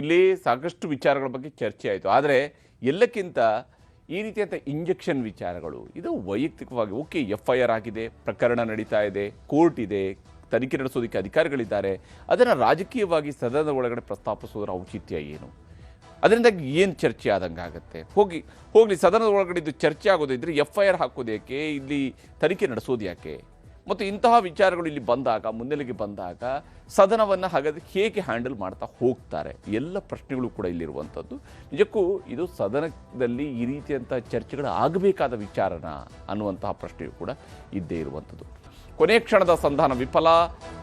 ಇಲ್ಲಿ ಸಾಕಷ್ಟು ವಿಚಾರಗಳ ಬಗ್ಗೆ ಚರ್ಚೆ ಆಯಿತು. ಆದರೆ ಎಲ್ಲಕ್ಕಿಂತ ಈ ರೀತಿಯಂಥ ಇಂಜೆಕ್ಷನ್ ವಿಚಾರಗಳು ಇದು ವೈಯಕ್ತಿಕವಾಗಿ ಓಕೆ, FIR ಆಗಿದೆ, ಪ್ರಕರಣ ನಡೀತಾ ಇದೆ, ಕೋರ್ಟ್ ಇದೆ, ತನಿಖೆ ನಡೆಸೋದಕ್ಕೆ ಅಧಿಕಾರಿಗಳಿದ್ದಾರೆ. ಅದನ್ನು ರಾಜಕೀಯವಾಗಿ ಸದನದ ಒಳಗಡೆ ಪ್ರಸ್ತಾಪಿಸೋದರ ಔಚಿತ್ಯ ಏನು? ಅದರಿಂದ ಏನು ಚರ್ಚೆ ಆದಂಗೆ ಆಗುತ್ತೆ? ಹೋಗಲಿ ಸದನದ ಒಳಗಡೆ ಇದು ಚರ್ಚೆ ಆಗೋದಿದ್ರೆ FIR ಹಾಕೋದು ಯಾಕೆ, ಇಲ್ಲಿ ತನಿಖೆ ನಡೆಸೋದು ಯಾಕೆ? ಮತ್ತು ಇಂತಹ ವಿಚಾರಗಳು ಇಲ್ಲಿ ಬಂದಾಗ, ಮುನ್ನೆಲೆಗೆ ಬಂದಾಗ ಸದನವನ್ನು ಹಾಗಾದರೆ ಹೇಗೆ ಹ್ಯಾಂಡಲ್ ಮಾಡ್ತಾ ಹೋಗ್ತಾರೆ? ಎಲ್ಲ ಪ್ರಶ್ನೆಗಳು ಕೂಡ ಇಲ್ಲಿರುವಂಥದ್ದು. ನಿಜಕ್ಕೂ ಇದು ಸದನದಲ್ಲಿ ಈ ರೀತಿಯಂಥ ಚರ್ಚೆಗಳು ಆಗಬೇಕಾದ ವಿಚಾರನ ಅನ್ನುವಂತಹ ಪ್ರಶ್ನೆಯು ಕೂಡ ಇದ್ದೇ ಇರುವಂಥದ್ದು. ಕೊನೆ ಕ್ಷಣದ ಸಂಧಾನ ವಿಫಲ,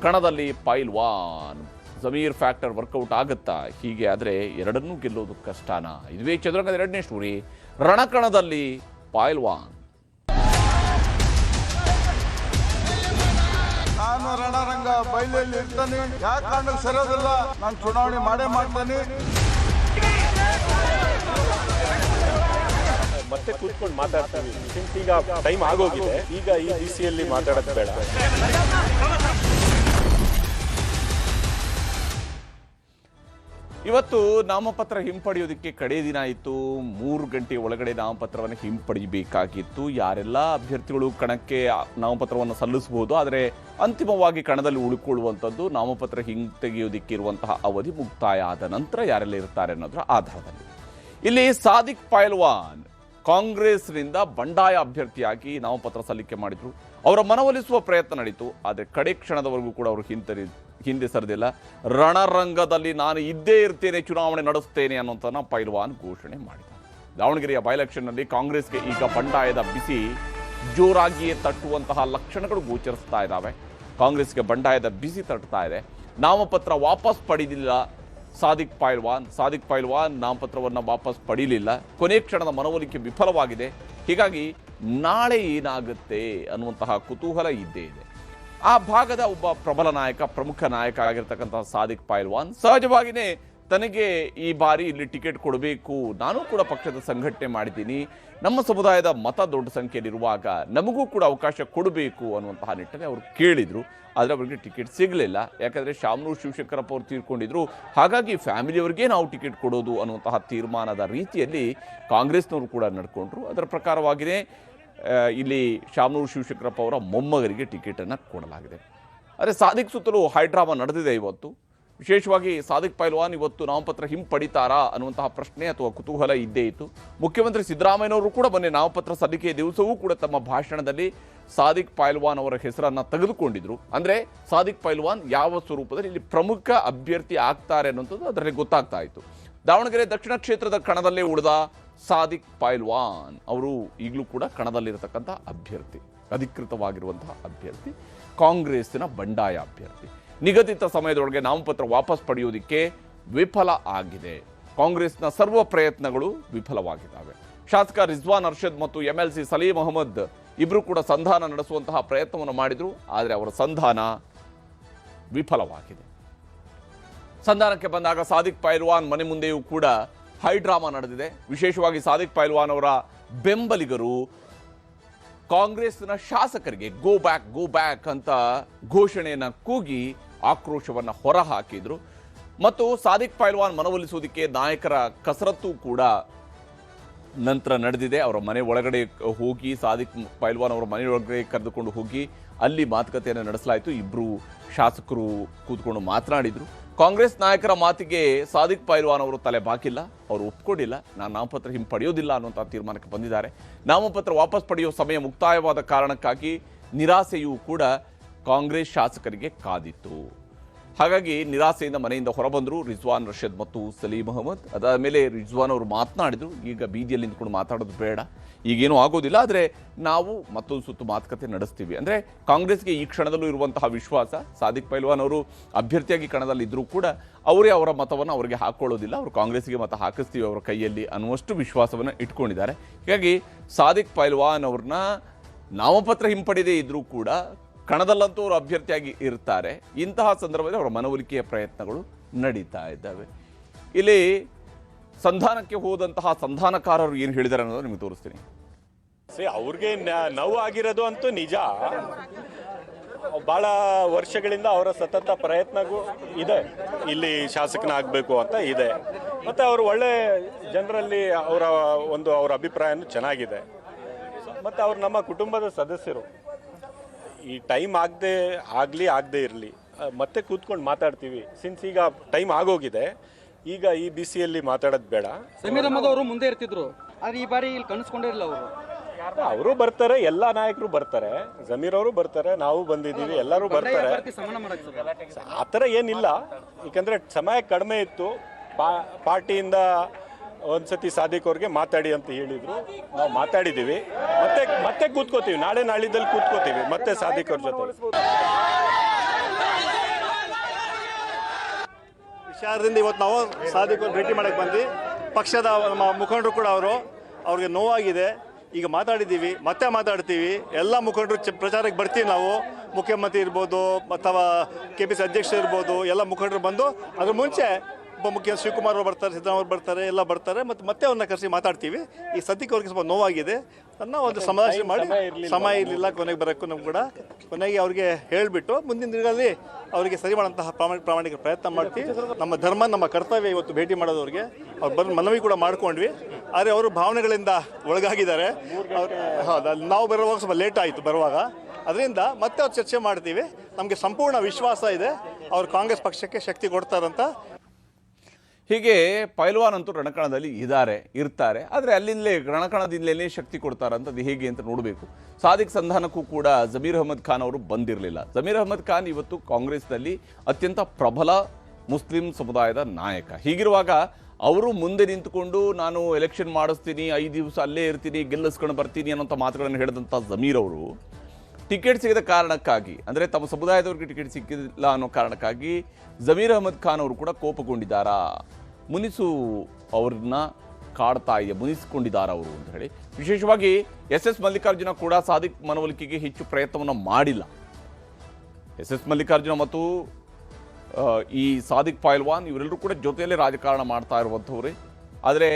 ಕಣದಲ್ಲಿ ಪೈಲ್ವಾನ್. ಜಮೀರ್ ಫ್ಯಾಕ್ಟರ್ ವರ್ಕೌಟ್ ಆಗುತ್ತಾ? ಹೀಗೆ ಆದರೆ ಎರಡನ್ನೂ ಗೆಲ್ಲೋದು ಕಷ್ಟನಾ? ಇದುವೇ ಚದುರಂಗದ 2ನೇ ಸ್ಟೋರಿ. ರಣಕಣದಲ್ಲಿ ಪೈಲ್ವಾನ್. ನಾನು ರಣರಂಗ ಬಯಲಲ್ಲಿ ಇರ್ತಾನೆ, ಯಾವ ಕಾರಣಕ್ಕೆ ಸರೋದಿಲ್ಲ, ನಾನು ಚುನಾವಣೆ ಮಾಡೇ ಮಾಡ್ತಾನೆ. ಮತ್ತೆ ಕೂತ್ಕೊಂಡು ಮಾತಾಡ್ತೀವಿ. ಈಗ ಟೈಮ್ ಆಗೋಗಿದೆ, ಈಗ ಈ ಬಿಸಿಯಲ್ಲಿ ಮಾತಾಡೋದು ಬೇಡ. ಇವತ್ತು ನಾಮಪತ್ರ ಹಿಂಪಡೆಯೋದಕ್ಕೆ ಕಡೆ ದಿನ ಇತ್ತು. 3 ಗಂಟೆ ಒಳಗಡೆ ನಾಮಪತ್ರವನ್ನು ಹಿಂಪಡೆಯಬೇಕಾಗಿತ್ತು. ಯಾರೆಲ್ಲ ಅಭ್ಯರ್ಥಿಗಳು ಕಣಕ್ಕೆ ನಾಮಪತ್ರವನ್ನು ಸಲ್ಲಿಸಬಹುದು, ಆದರೆ ಅಂತಿಮವಾಗಿ ಕಣದಲ್ಲಿ ಉಳ್ಕೊಳ್ಳುವಂಥದ್ದು ನಾಮಪತ್ರ ಹಿಂತೆಗೆಯೋದಕ್ಕೆ ಇರುವಂತಹ ಅವಧಿ ಮುಕ್ತಾಯ ಆದ ನಂತರ ಯಾರೆಲ್ಲ ಇರ್ತಾರೆ ಅನ್ನೋದರ ಆಧಾರದಲ್ಲಿ. ಇಲ್ಲಿ ಸಾದಿಕ್ ಪೈಲ್ವಾನ್ ಕಾಂಗ್ರೆಸ್ನಿಂದ ಬಂಡಾಯ ಅಭ್ಯರ್ಥಿಯಾಗಿ ನಾಮಪತ್ರ ಸಲ್ಲಿಕೆ ಮಾಡಿದ್ರು. ಅವರ ಮನವೊಲಿಸುವ ಪ್ರಯತ್ನ ನಡೀತು, ಆದರೆ ಕಡೆ ಕ್ಷಣದವರೆಗೂ ಕೂಡ ಅವರು ಹಿಂದೆ ಸರಿದಿಲ್ಲ. ರಣರಂಗದಲ್ಲಿ ನಾನು ಇದ್ದೇ ಇರ್ತೇನೆ, ಚುನಾವಣೆ ನಡೆಸ್ತೇನೆ ಅನ್ನೋಂಥನ್ನ ಪೈಲ್ವಾನ್ ಘೋಷಣೆ ಮಾಡಿದ. ದಾವಣಗೆರೆಯ ಬೈ ಎಲೆಕ್ಷನ್ನಲ್ಲಿ ಕಾಂಗ್ರೆಸ್ಗೆ ಈಗ ಬಂಡಾಯದ ಬಿಸಿ ಜೋರಾಗಿಯೇ ತಟ್ಟುವಂತಹ ಲಕ್ಷಣಗಳು ಗೋಚರಿಸ್ತಾ ಇದ್ದಾವೆ. ಕಾಂಗ್ರೆಸ್ಗೆ ಬಂಡಾಯದ ಬಿಸಿ ತಟ್ತಾ ಇದೆ. ನಾಮಪತ್ರ ವಾಪಸ್ ಪಡೆದಿಲ್ಲ ಸಾದಿಕ್ ಪೈಲ್ವಾನ್ ನಾಮಪತ್ರವನ್ನು ವಾಪಸ್ ಪಡೀಲಿಲ್ಲ. ಕೊನೆ ಕ್ಷಣದ ಮನವೊಲಿಕೆ ವಿಫಲವಾಗಿದೆ. ಹೀಗಾಗಿ ನಾಳೆ ಏನಾಗುತ್ತೆ ಅನ್ನುವಂತಹ ಕುತೂಹಲ ಇದ್ದೇ ಇದೆ. ಆ ಭಾಗದ ಒಬ್ಬ ಪ್ರಬಲ ನಾಯಕ, ಪ್ರಮುಖ ನಾಯಕ ಆಗಿರ್ತಕ್ಕಂತಹ ಸಾದಿಕ್ ಪೈಲ್ವಾನ್ ಸಹಜವಾಗಿಯೇ ತನಗೆ ಈ ಬಾರಿ ಇಲ್ಲಿ ಟಿಕೆಟ್ ಕೊಡಬೇಕು, ನಾನು ಕೂಡ ಪಕ್ಷದ ಸಂಘಟನೆ ಮಾಡಿದ್ದೀನಿ, ನಮ್ಮ ಸಮುದಾಯದ ಮತ ದೊಡ್ಡ ಸಂಖ್ಯೆಯಲ್ಲಿರುವಾಗ ನಮಗೂ ಕೂಡ ಅವಕಾಶ ಕೊಡಬೇಕು ಅನ್ನುವಂತಹ ನಿಟ್ಟಿನಲ್ಲಿ ಅವರು ಕೇಳಿದರು. ಆದರೆ ಅವರಿಗೆ ಟಿಕೆಟ್ ಸಿಗಲಿಲ್ಲ. ಯಾಕಂದರೆ ಶಾಮನೂರು ಶಿವಶಂಕರಪ್ಪ ಅವರು ತೀರ್ಕೊಂಡಿದ್ರು. ಹಾಗಾಗಿ ಫ್ಯಾಮಿಲಿಯವರಿಗೆ ನಾವು ಟಿಕೆಟ್ ಕೊಡೋದು ಅನ್ನುವಂತಹ ತೀರ್ಮಾನದ ರೀತಿಯಲ್ಲಿ ಕಾಂಗ್ರೆಸ್ನವರು ಕೂಡ ನಡ್ಕೊಂಡ್ರು. ಅದರ ಪ್ರಕಾರವಾಗಿಯೇ ಇಲ್ಲಿ ಶಾಮನೂರು ಶಿವಶಂಕರಪ್ಪ ಅವರ ಮೊಮ್ಮಗರಿಗೆ ಟಿಕೆಟನ್ನು ಕೊಡಲಾಗಿದೆ. ಆದರೆ ಸಾದಿಕ್ ಸುತ್ತಲೂ ಹೈಡ್ರಾಮಾ ನಡೆದಿದೆ ಇವತ್ತು. ವಿಶೇಷವಾಗಿ ಸಾದಿಕ್ ಪೈಲ್ವಾನ್ ಇವತ್ತು ನಾಮಪತ್ರ ಹಿಂಪಡಿತಾರಾ ಅನ್ನುವಂತಹ ಪ್ರಶ್ನೆ ಅಥವಾ ಕುತೂಹಲ ಇದ್ದೇ ಇತ್ತು. ಮುಖ್ಯಮಂತ್ರಿ ಸಿದ್ದರಾಮಯ್ಯನವರು ಕೂಡ ಮೊನ್ನೆ ನಾಮಪತ್ರ ಸಲ್ಲಿಕೆಯ ದಿವಸವೂ ಕೂಡ ತಮ್ಮ ಭಾಷಣದಲ್ಲಿ ಸಾದಿಕ್ ಪೈಲ್ವಾನ್ ಅವರ ಹೆಸರನ್ನು ತೆಗೆದುಕೊಂಡಿದ್ರು. ಅಂದರೆ ಸಾದಿಕ್ ಪೈಲ್ವಾನ್ ಯಾವ ಸ್ವರೂಪದಲ್ಲಿ ಇಲ್ಲಿ ಪ್ರಮುಖ ಅಭ್ಯರ್ಥಿ ಆಗ್ತಾರೆ ಅನ್ನುವಂಥದ್ದು ಅದರಲ್ಲಿ ಗೊತ್ತಾಗ್ತಾ ಇತ್ತು. ದಾವಣಗೆರೆ ದಕ್ಷಿಣ ಕ್ಷೇತ್ರದ ಕಣದಲ್ಲೇ ಉಳಿದ ಸಾದಿಕ್ ಪೈಲ್ವಾನ್ ಅವರು ಈಗಲೂ ಕೂಡ ಕಣದಲ್ಲಿರತಕ್ಕಂಥ ಅಭ್ಯರ್ಥಿ, ಅಧಿಕೃತವಾಗಿರುವಂತಹ ಅಭ್ಯರ್ಥಿ, ಕಾಂಗ್ರೆಸ್ಸಿನ ಬಂಡಾಯ ಅಭ್ಯರ್ಥಿ. ನಿಗದಿತ ಸಮಯದೊಳಗೆ ನಾಮಪತ್ರ ವಾಪಸ್ ಪಡೆಯುವುದಕ್ಕೆ ವಿಫಲ ಆಗಿದೆ. ಕಾಂಗ್ರೆಸ್ನ ಸರ್ವ ಪ್ರಯತ್ನಗಳು ವಿಫಲವಾಗಿದ್ದಾವೆ. ಶಾಸಕ ರಿಜ್ವಾನ್ ಅರ್ಷದ್ ಮತ್ತು MLC ಸಲೀಂ ಅಹಮದ್ ಇಬ್ಬರು ಕೂಡ ಸಂಧಾನ ನಡೆಸುವಂತಹ ಪ್ರಯತ್ನವನ್ನು ಮಾಡಿದರು. ಆದರೆ ಅವರ ಸಂಧಾನ ವಿಫಲವಾಗಿದೆ. ಸಂಧಾನಕ್ಕೆ ಬಂದಾಗ ಸಾದಿಕ್ ಪೈಲ್ವಾನ್ ಮನೆ ಮುಂದೆಯೂ ಕೂಡ ಹೈಡ್ರಾಮಾ ನಡೆದಿದೆ. ವಿಶೇಷವಾಗಿ ಸಾದಿಕ್ ಪೈಲ್ವಾನ್ ಅವರ ಬೆಂಬಲಿಗರು ಕಾಂಗ್ರೆಸ್ನ ಶಾಸಕರಿಗೆ ಗೋ ಬ್ಯಾಕ್ ಅಂತ ಘೋಷಣೆಯನ್ನು ಕೂಗಿ ಆಕ್ರೋಶವನ್ನು ಹೊರಹಾಕಿದ್ರು. ಮತ್ತು ಸಾದಿಕ್ ಪೈಲ್ವಾನ್ ಮನವೊಲಿಸುವುದಕ್ಕೆ ನಾಯಕರ ಕಸರತ್ತು ಕೂಡ ನಂತರ ನಡೆದಿದೆ. ಅವರ ಮನೆ ಒಳಗಡೆ ಹೋಗಿ ಸಾದಿಕ್ ಪೈಲ್ವಾನ್ ಅವರ ಮನೆ ಒಳಗಡೆ ಕರೆದುಕೊಂಡು ಹೋಗಿ ಅಲ್ಲಿ ಮಾತುಕತೆಯನ್ನು ನಡೆಸಲಾಯಿತು. ಇಬ್ಬರು ಶಾಸಕರು ಕೂತ್ಕೊಂಡು ಮಾತನಾಡಿದರು. ಕಾಂಗ್ರೆಸ್ ನಾಯಕರ ಮಾತಿಗೆ ಸಾದಿಕ್ ಪೈಲ್ವಾನ್ ಅವರು ತಲೆ ಬಾಕಿಲ್ಲ, ಅವರು ಒಪ್ಕೊಂಡಿಲ್ಲ, ನಾನು ನಾಮಪತ್ರ ಹಿಂಪಡೆಯೋದಿಲ್ಲ ಅನ್ನುವಂಥ ತೀರ್ಮಾನಕ್ಕೆ ಬಂದಿದ್ದಾರೆ. ನಾಮಪತ್ರ ವಾಪಸ್ ಪಡೆಯುವ ಸಮಯ ಮುಕ್ತಾಯವಾದ ಕಾರಣಕ್ಕಾಗಿ ನಿರಾಸೆಯೂ ಕೂಡ ಕಾಂಗ್ರೆಸ್ ಶಾಸಕರಿಗೆ ಕಾದಿತ್ತು. ಹಾಗಾಗಿ ನಿರಾಸೆಯಿಂದ ಮನೆಯಿಂದ ಹೊರಬಂದರು ರಿಜ್ವಾನ್ ಅರ್ಷದ್ ಮತ್ತು ಸಲೀಂ ಅಹಮದ್. ಅದಾದ ಮೇಲೆ ರಿಜ್ವಾನ್ ಅವರು ಮಾತನಾಡಿದರು, ಈಗ ಬೀದಿಯಲ್ಲಿ ನಿಂತ್ಕೊಂಡು ಮಾತಾಡೋದು ಬೇಡ, ಈಗೇನೂ ಆಗೋದಿಲ್ಲ, ಆದರೆ ನಾವು ಮತ್ತೊಂದು ಸುತ್ತು ಮಾತುಕತೆ ನಡೆಸ್ತೀವಿ. ಅಂದರೆ ಕಾಂಗ್ರೆಸ್ಗೆ ಈ ಕ್ಷಣದಲ್ಲೂ ಇರುವಂತಹ ವಿಶ್ವಾಸ, ಸಾದಿಕ್ ಪೈಲ್ವಾನ್ ಅವರು ಅಭ್ಯರ್ಥಿಯಾಗಿ ಕಣದಲ್ಲಿದ್ದರೂ ಕೂಡ ಅವರೇ ಅವರ ಮತವನ್ನು ಅವರಿಗೆ ಹಾಕ್ಕೊಳ್ಳೋದಿಲ್ಲ, ಅವರು ಕಾಂಗ್ರೆಸ್ಗೆ ಮತ ಹಾಕಿಸ್ತೀವಿ ಅವರ ಕೈಯಲ್ಲಿ ಅನ್ನುವಷ್ಟು ವಿಶ್ವಾಸವನ್ನು ಇಟ್ಕೊಂಡಿದ್ದಾರೆ. ಹೀಗಾಗಿ ಸಾದಿಕ್ ಪೈಲ್ವಾನ್ ಅವ್ರನ್ನ ನಾಮಪತ್ರ ಹಿಂಪಡೆದೇ ಇದ್ದರೂ ಕೂಡ ಕಣದಲ್ಲಂತೂ ಅವರು ಅಭ್ಯರ್ಥಿಯಾಗಿ ಇರ್ತಾರೆ. ಇಂತಹ ಸಂದರ್ಭದಲ್ಲಿ ಅವರ ಮನವೊಲಿಕೆಯ ಪ್ರಯತ್ನಗಳು ನಡೀತಾ ಇದ್ದಾವೆ. ಇಲ್ಲಿ ಸಂಧಾನಕ್ಕೆ ಹೋದಂತಹ ಸಂಧಾನಕಾರರು ಏನು ಹೇಳಿದ್ದಾರೆ ಅನ್ನೋದು ನಿಮಗೆ ತೋರಿಸ್ತೀನಿ. ಅವ್ರಿಗೆ ನೋವು ಆಗಿರೋದು ಅಂತೂ ನಿಜ. ಭಾಳ ವರ್ಷಗಳಿಂದ ಅವರ ಸತತ ಪ್ರಯತ್ನಗೂ ಇದೆ, ಇಲ್ಲಿ ಶಾಸಕನಾಗಬೇಕು ಅಂತ ಇದೆ. ಮತ್ತು ಅವರು ಒಳ್ಳೆ ಜನರಲ್ಲಿ ಅವರ ಅಭಿಪ್ರಾಯನೂ ಚೆನ್ನಾಗಿದೆ. ಮತ್ತು ಅವ್ರು ನಮ್ಮ ಕುಟುಂಬದ ಸದಸ್ಯರು. ಈ ಟೈಮ್ ಆಗದೇ ಇರಲಿ, ಮತ್ತೆ ಕೂತ್ಕೊಂಡು ಮಾತಾಡ್ತೀವಿ. ಸಿನ್ಸ್ ಈಗ ಟೈಮ್ ಆಗೋಗಿದೆ, ಈಗ ಈ ಬಿಸಿಯಲ್ಲಿ ಮಾತಾಡೋದು ಬೇಡ. ಸಮೀರ್ ಅಹಮದ್ ಅವರು ಮುಂದೆ ಇರ್ತಿದ್ರು, ಆದ್ರೆ ಈ ಬಾರಿ ಇಲ್ಲಿ ಕಾಣಿಸ್ಕೊಂಡಿರಲಿಲ್ಲ. ಅವರು ಬರ್ತಾರೆ, ಎಲ್ಲ ನಾಯಕರು ಬರ್ತಾರೆ, ಜಮೀರ್ ಅವರು ಬರ್ತಾರೆ, ನಾವು ಬಂದಿದ್ದೀವಿ, ಎಲ್ಲರೂ ಬರ್ತಾರೆ. ಆ ಥರ ಏನಿಲ್ಲ, ಯಾಕಂದರೆ ಸಮಯ ಕಡಿಮೆ ಇತ್ತು. ಪಾರ್ಟಿಯಿಂದ ಒಂದ್ಸತಿ ಸಾದಿಕ್ ಅವ್ರಿಗೆ ಮಾತಾಡಿ ಅಂತ ಹೇಳಿದ್ರು, ನಾವು ಮಾತಾಡಿದ್ದೀವಿ. ಮತ್ತೆ ಕೂತ್ಕೋತೀವಿ, ನಾಳಿದ್ದಲ್ಲಿ ಕೂತ್ಕೋತೀವಿ ಮತ್ತೆ ಸಾದಿಕ್ ಅವ್ರ ಜೊತೆ. ವಿಚಾರದಿಂದ ಇವತ್ತು ನಾವು ಸಾದಿಕ್ ಅವ್ರು ಭೇಟಿ ಮಾಡಕ್ಕೆ ಬಂದು ಪಕ್ಷದ ನಮ್ಮ ಮುಖಂಡರು ಕೂಡ ಅವ್ರಿಗೆ ನೋವಾಗಿದೆ. ಈಗ ಮಾತಾಡಿದ್ದೀವಿ, ಮತ್ತೆ ಮಾತಾಡ್ತೀವಿ. ಎಲ್ಲ ಮುಖಂಡರು ಪ್ರಚಾರಕ್ಕೆ ಬರ್ತೀವಿ ನಾವು. ಮುಖ್ಯಮಂತ್ರಿ ಇರ್ಬೋದು ಅಥವಾ KPC ಅಧ್ಯಕ್ಷರು ಇರ್ಬೋದು, ಎಲ್ಲ ಮುಖಂಡರು ಬಂದು ಅದ್ರ ಮುಂಚೆ ಉಪಮುಖ್ಯಮಂತ್ರಿ ಶಿವಕುಮಾರ್ ಅವರು ಬರ್ತಾರೆ, ಸಿದ್ದರಾಮಯ್ಯ ಅವರು ಬರ್ತಾರೆ, ಎಲ್ಲ ಬರ್ತಾರೆ. ಮತ್ತೆ ಅವ್ರನ್ನ ಕರೆಸಿ ಮಾತಾಡ್ತೀವಿ. ಈ ಸದ್ಯಕ್ಕೆ ಅವ್ರಿಗೆ ಸ್ವಲ್ಪ ನೋವಾಗಿದೆ ಅನ್ನೋ ಒಂದು ಸಮಾಧಾನ ಮಾಡಿ, ಸಮಯ ಇರಲಿಲ್ಲ ಕೊನೆಗೆ ಬರೋಕ್ಕೂ ನಮ್ಗೆ ಕೂಡ. ಕೊನೆಗೆ ಅವ್ರಿಗೆ ಹೇಳಿಬಿಟ್ಟು ಮುಂದಿನ ದಿನಗಳಲ್ಲಿ ಅವರಿಗೆ ಸರಿ ಮಾಡೋಂತಹ ಪ್ರಾಮಾಣಿಕ ಪ್ರಯತ್ನ ಮಾಡ್ತೀವಿ. ನಮ್ಮ ಧರ್ಮ, ನಮ್ಮ ಕರ್ತವ್ಯ ಇವತ್ತು ಭೇಟಿ ಮಾಡೋದವ್ರಿಗೆ ಅವ್ರು ಬಂದು ಮನವಿ ಕೂಡ ಮಾಡ್ಕೊಂಡ್ವಿ. ಆದರೆ ಅವರು ಭಾವನೆಗಳಿಂದ ಒಳಗಾಗಿದ್ದಾರೆ. ಹೌದು, ನಾವು ಬರುವಾಗ ಸ್ವಲ್ಪ ಲೇಟ್ ಆಯಿತು ಬರುವಾಗ. ಅದರಿಂದ ಮತ್ತೆ ಅವ್ರು ಚರ್ಚೆ ಮಾಡ್ತೀವಿ. ನಮಗೆ ಸಂಪೂರ್ಣ ವಿಶ್ವಾಸ ಇದೆ ಅವ್ರು ಕಾಂಗ್ರೆಸ್ ಪಕ್ಷಕ್ಕೆ ಶಕ್ತಿ ಕೊಡ್ತಾರಂತ. ಹೀಗೆ ಪೈಲ್ವಾನ್ ಅಂತೂ ರಣಕಣದಲ್ಲಿ ಇರ್ತಾರೆ. ಆದರೆ ಅಲ್ಲಿಂದಲೇ ರಣಕಣದಿಂದಲೇ ಶಕ್ತಿ ಕೊಡ್ತಾರಂಥದ್ದು ಹೇಗೆ ಅಂತ ನೋಡಬೇಕು. ಸಾದಿಕ್ ಸಂಧಾನಕ್ಕೂ ಕೂಡ ಜಮೀರ್ ಅಹಮದ್ ಖಾನ್ ಅವರು ಬಂದಿರಲಿಲ್ಲ. ಜಮೀರ್ ಅಹಮದ್ ಖಾನ್ ಇವತ್ತು ಕಾಂಗ್ರೆಸ್ನಲ್ಲಿ ಅತ್ಯಂತ ಪ್ರಬಲ ಮುಸ್ಲಿಂ ಸಮುದಾಯದ ನಾಯಕ. ಹೀಗಿರುವಾಗ ಅವರು ಮುಂದೆ ನಿಂತುಕೊಂಡು ನಾನು ಎಲೆಕ್ಷನ್ ಮಾಡಿಸ್ತೀನಿ, 5 ದಿವಸ ಅಲ್ಲೇ ಇರ್ತೀನಿ, ಗೆಲ್ಲಿಸ್ಕೊಂಡು ಬರ್ತೀನಿ ಅನ್ನೋಂಥ ಮಾತುಗಳನ್ನು ಹೇಳಿದಂಥ ಜಮೀರ್ ಅವರು ಟಿಕೆಟ್ ಸಿಗದ ಕಾರಣಕ್ಕಾಗಿ, ಅಂದರೆ ತಮ್ಮ ಸಮುದಾಯದವ್ರಿಗೆ ಟಿಕೆಟ್ ಸಿಕ್ಕಿಲ್ಲ ಅನ್ನೋ ಕಾರಣಕ್ಕಾಗಿ ಜಮೀರ್ ಅಹಮದ್ ಖಾನ್ ಅವರು ಕೂಡ ಕೋಪಗೊಂಡಿದ್ದಾರಾ, ಮುನಿಸು ಅವ್ರನ್ನ ಕಾಡ್ತಾ ಇದೆ, ಮುನಿಸಿಕೊಂಡಿದ್ದಾರ ಅವರು ಅಂತ ಹೇಳಿ. ವಿಶೇಷವಾಗಿ ಎಸ್ ಮಲ್ಲಿಕಾರ್ಜುನ ಕೂಡ ಸಾದಿಕ್ ಮನವೊಲಿಕೆಗೆ ಹೆಚ್ಚು ಪ್ರಯತ್ನವನ್ನು ಮಾಡಿಲ್ಲ. ಎಸ್ ಮಲ್ಲಿಕಾರ್ಜುನ ಮತ್ತು ಈ ಸಾದಿಕ್ ಪೈಲ್ವಾನ್ ಇವರೆಲ್ಲರೂ ಕೂಡ ಜೊತೆಯಲ್ಲೇ ರಾಜಕಾರಣ ಮಾಡ್ತಾ ಇರುವಂಥವ್ರೆ. ಆದರೆ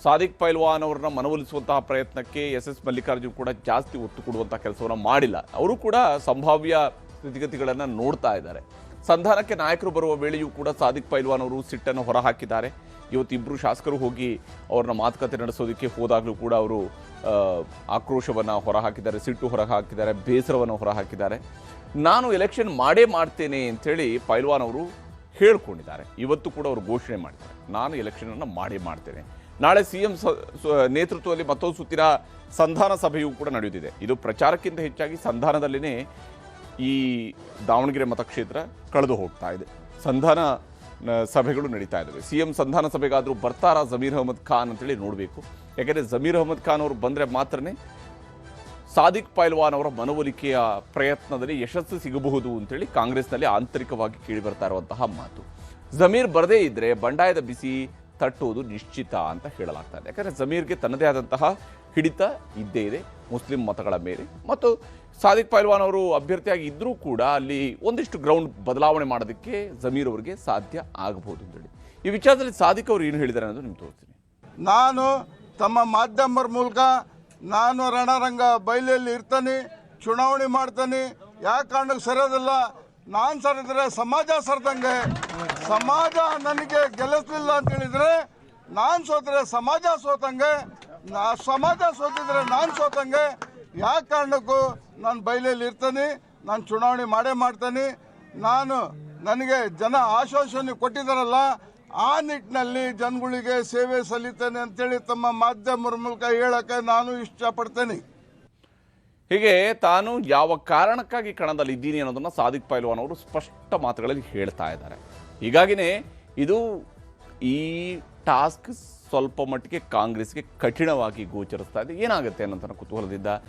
ಸಾದಿಕ್ ಪೈಲ್ವಾನ್ ಅವ್ರನ್ನ ಮನವೊಲಿಸುವಂತಹ ಪ್ರಯತ್ನಕ್ಕೆ ಎಸ್ ಮಲ್ಲಿಕಾರ್ಜುನ್ ಕೂಡ ಜಾಸ್ತಿ ಒತ್ತು ಕೊಡುವಂಥ ಕೆಲಸವನ್ನು ಮಾಡಿಲ್ಲ. ಅವರು ಕೂಡ ಸಂಭಾವ್ಯ ಸ್ಥಿತಿಗತಿಗಳನ್ನು ನೋಡ್ತಾ ಇದ್ದಾರೆ. ಸಂಧಾನಕ್ಕೆ ನಾಯಕರು ಬರುವ ವೇಳೆಯೂ ಕೂಡ ಸಾದಿಕ್ ಪೈಲ್ವಾನ್ ಅವರು ಸಿಟ್ಟನ್ನು ಹೊರಹಾಕಿದ್ದಾರೆ. ಇವತ್ತಿಬ್ಬರು ಶಾಸಕರು ಹೋಗಿ ಅವ್ರನ್ನ ಮಾತುಕತೆ ನಡೆಸೋದಕ್ಕೆ ಹೋದಾಗಲೂ ಕೂಡ ಅವರು ಆಕ್ರೋಶವನ್ನು ಹೊರಹಾಕಿದ್ದಾರೆ, ಸಿಟ್ಟು ಹೊರಹಾಕಿದ್ದಾರೆ, ಬೇಸರವನ್ನು ಹೊರಹಾಕಿದ್ದಾರೆ. ನಾನು ಎಲೆಕ್ಷನ್ ಮಾಡೇ ಮಾಡ್ತೇನೆ ಅಂಥೇಳಿ ಪೈಲ್ವಾನ್ ಅವರು ಹೇಳ್ಕೊಂಡಿದ್ದಾರೆ. ಇವತ್ತು ಕೂಡ ಅವರು ಘೋಷಣೆ ಮಾಡಿದ್ದಾರೆ, ನಾನು ಎಲೆಕ್ಷನನ್ನು ಮಾಡೇ ಮಾಡ್ತೇನೆ. ನಾಳೆ CM ನೇತೃತ್ವದಲ್ಲಿ ಮತ್ತೊಂದು ಸುತ್ತಿನ ಸಂಧಾನ ಸಭೆಯೂ ಕೂಡ ನಡೆಯುತ್ತಿದೆ. ಇದು ಪ್ರಚಾರಕ್ಕಿಂತ ಹೆಚ್ಚಾಗಿ ಸಂಧಾನದಲ್ಲಿನೇ ಈ ದಾವಣಗೆರೆ ಮತಕ್ಷೇತ್ರ ಕಳೆದು ಹೋಗ್ತಾ ಇದೆ. ಸಂಧಾನ ಸಭೆಗಳು ನಡೀತಾ ಇದ್ದಾವೆ. CM ಸಂಧಾನ ಸಭೆಗಾದರೂ ಬರ್ತಾರಾ ಜಮೀರ್ ಅಹಮದ್ ಖಾನ್ ಅಂತೇಳಿ ನೋಡಬೇಕು. ಯಾಕೆಂದರೆ ಜಮೀರ್ ಅಹಮದ್ ಖಾನ್ ಅವರು ಬಂದರೆ ಮಾತ್ರನೇ ಸಾದಿಕ್ ಪೈಲ್ವಾನ್ ಅವರ ಮನವೊಲಿಕೆಯ ಪ್ರಯತ್ನದಲ್ಲಿ ಯಶಸ್ಸು ಸಿಗಬಹುದು ಅಂತೇಳಿ ಕಾಂಗ್ರೆಸ್ನಲ್ಲಿ ಆಂತರಿಕವಾಗಿ ಕೇಳಿ ಬರ್ತಾ ಇರುವಂತಹ ಮಾತು. ಜಮೀರ್ ಬರದೇ ಇದ್ದರೆ ಬಂಡಾಯದ ಬಿಸಿ ತಟ್ಟುವುದು ನಿಶ್ಚಿತ ಅಂತ ಹೇಳಲಾಗ್ತಾ ಇದೆ. ಯಾಕಂದರೆ ಜಮೀರ್ಗೆ ತನ್ನದೇ ಆದಂತಹ ಹಿಡಿತ ಇದ್ದೇ ಇದೆ ಮುಸ್ಲಿಂ ಮತಗಳ ಮೇಲೆ. ಮತ್ತು ಸಾದಿಕ್ ಪೈಲ್ವಾನ್ ಅವರು ಅಭ್ಯರ್ಥಿಯಾಗಿ ಇದ್ದರೂ ಕೂಡ ಅಲ್ಲಿ ಒಂದಿಷ್ಟು ಗ್ರೌಂಡ್ ಬದಲಾವಣೆ ಮಾಡೋದಕ್ಕೆ ಜಮೀರ್ ಅವರಿಗೆ ಸಾಧ್ಯ ಆಗಬಹುದು ಅಂತೇಳಿ. ಈ ವಿಚಾರದಲ್ಲಿ ಸಾದಿಕ್ ಅವರು ಏನು ಹೇಳಿದ್ದಾರೆ ಅನ್ನೋದು ನಿಮ್ಗೆ ತೋರಿಸ್ತೀನಿ. ನಾನು ತಮ್ಮ ಮಾಧ್ಯಮರ ಮೂಲಕ ನಾನು ರಣರಂಗ ಬಯಲಲ್ಲಿ ಇರ್ತಾನೆ, ಚುನಾವಣೆ ಮಾಡ್ತಾನೆ, ಯಾವ ಕಾರಣಕ್ಕೆ ಸರಿಯೋದಿಲ್ಲ. ನಾನು ಸರಿದ್ರೆ ಸಮಾಜ ಸರಿದಂಗೆ, ಸಮಾಜ ನನಗೆ ಗೆಲ್ಲಿಸಲಿಲ್ಲ ಅಂತ ಹೇಳಿದರೆ ನಾನು ಸೋತರೆ ಸಮಾಜ ಸೋತಂಗೆ, ಸಮಾಜ ಸೋತಿದ್ರೆ ನಾನು ಸೋತಂಗೆ. ಯಾವ ಕಾರಣಕ್ಕೂ ನಾನು ಬಯಲಲ್ಲಿ ಇರ್ತಾನೆ, ನಾನು ಚುನಾವಣೆ ಮಾಡೇ ಮಾಡ್ತಾನೆ. ನನಗೆ ಜನ ಆಶ್ವಾಸನೆ ಕೊಟ್ಟಿದ್ದಾರಲ್ಲ, ಆ ನಿಟ್ಟಿನಲ್ಲಿ ಜನಗಳಿಗೆ ಸೇವೆ ಸಲ್ಲಿತೇನೆ ಅಂತೇಳಿ ತಮ್ಮ ಮಾಧ್ಯಮರ ಮೂಲಕ ಹೇಳಕ್ಕೆ ನಾನು ಇಷ್ಟಪಡ್ತೇನೆ. ಹೀಗೆ ತಾನು ಯಾವ ಕಾರಣಕ್ಕಾಗಿ ಕಣದಲ್ಲಿ ಇದ್ದೀನಿ ಅನ್ನೋದನ್ನು ಸಾದಿಕ್ ಪೈಲ್ವಾನ್ ಅವರು ಸ್ಪಷ್ಟ ಮಾತುಗಳಲ್ಲಿ ಹೇಳ್ತಾ ಇದ್ದಾರೆ. ಹೀಗಾಗಿನೇ ಈ ಟಾಸ್ಕ್ ಸ್ವಲ್ಪ ಮಟ್ಟಿಗೆ ಕಾಂಗ್ರೆಸ್ಗೆ ಕಠಿಣವಾಗಿ ಗೋಚರಿಸ್ತಾ ಇದೆ. ಏನಾಗುತ್ತೆ ಅನ್ನೋಂಥ ಕುತೂಹಲದಿಂದ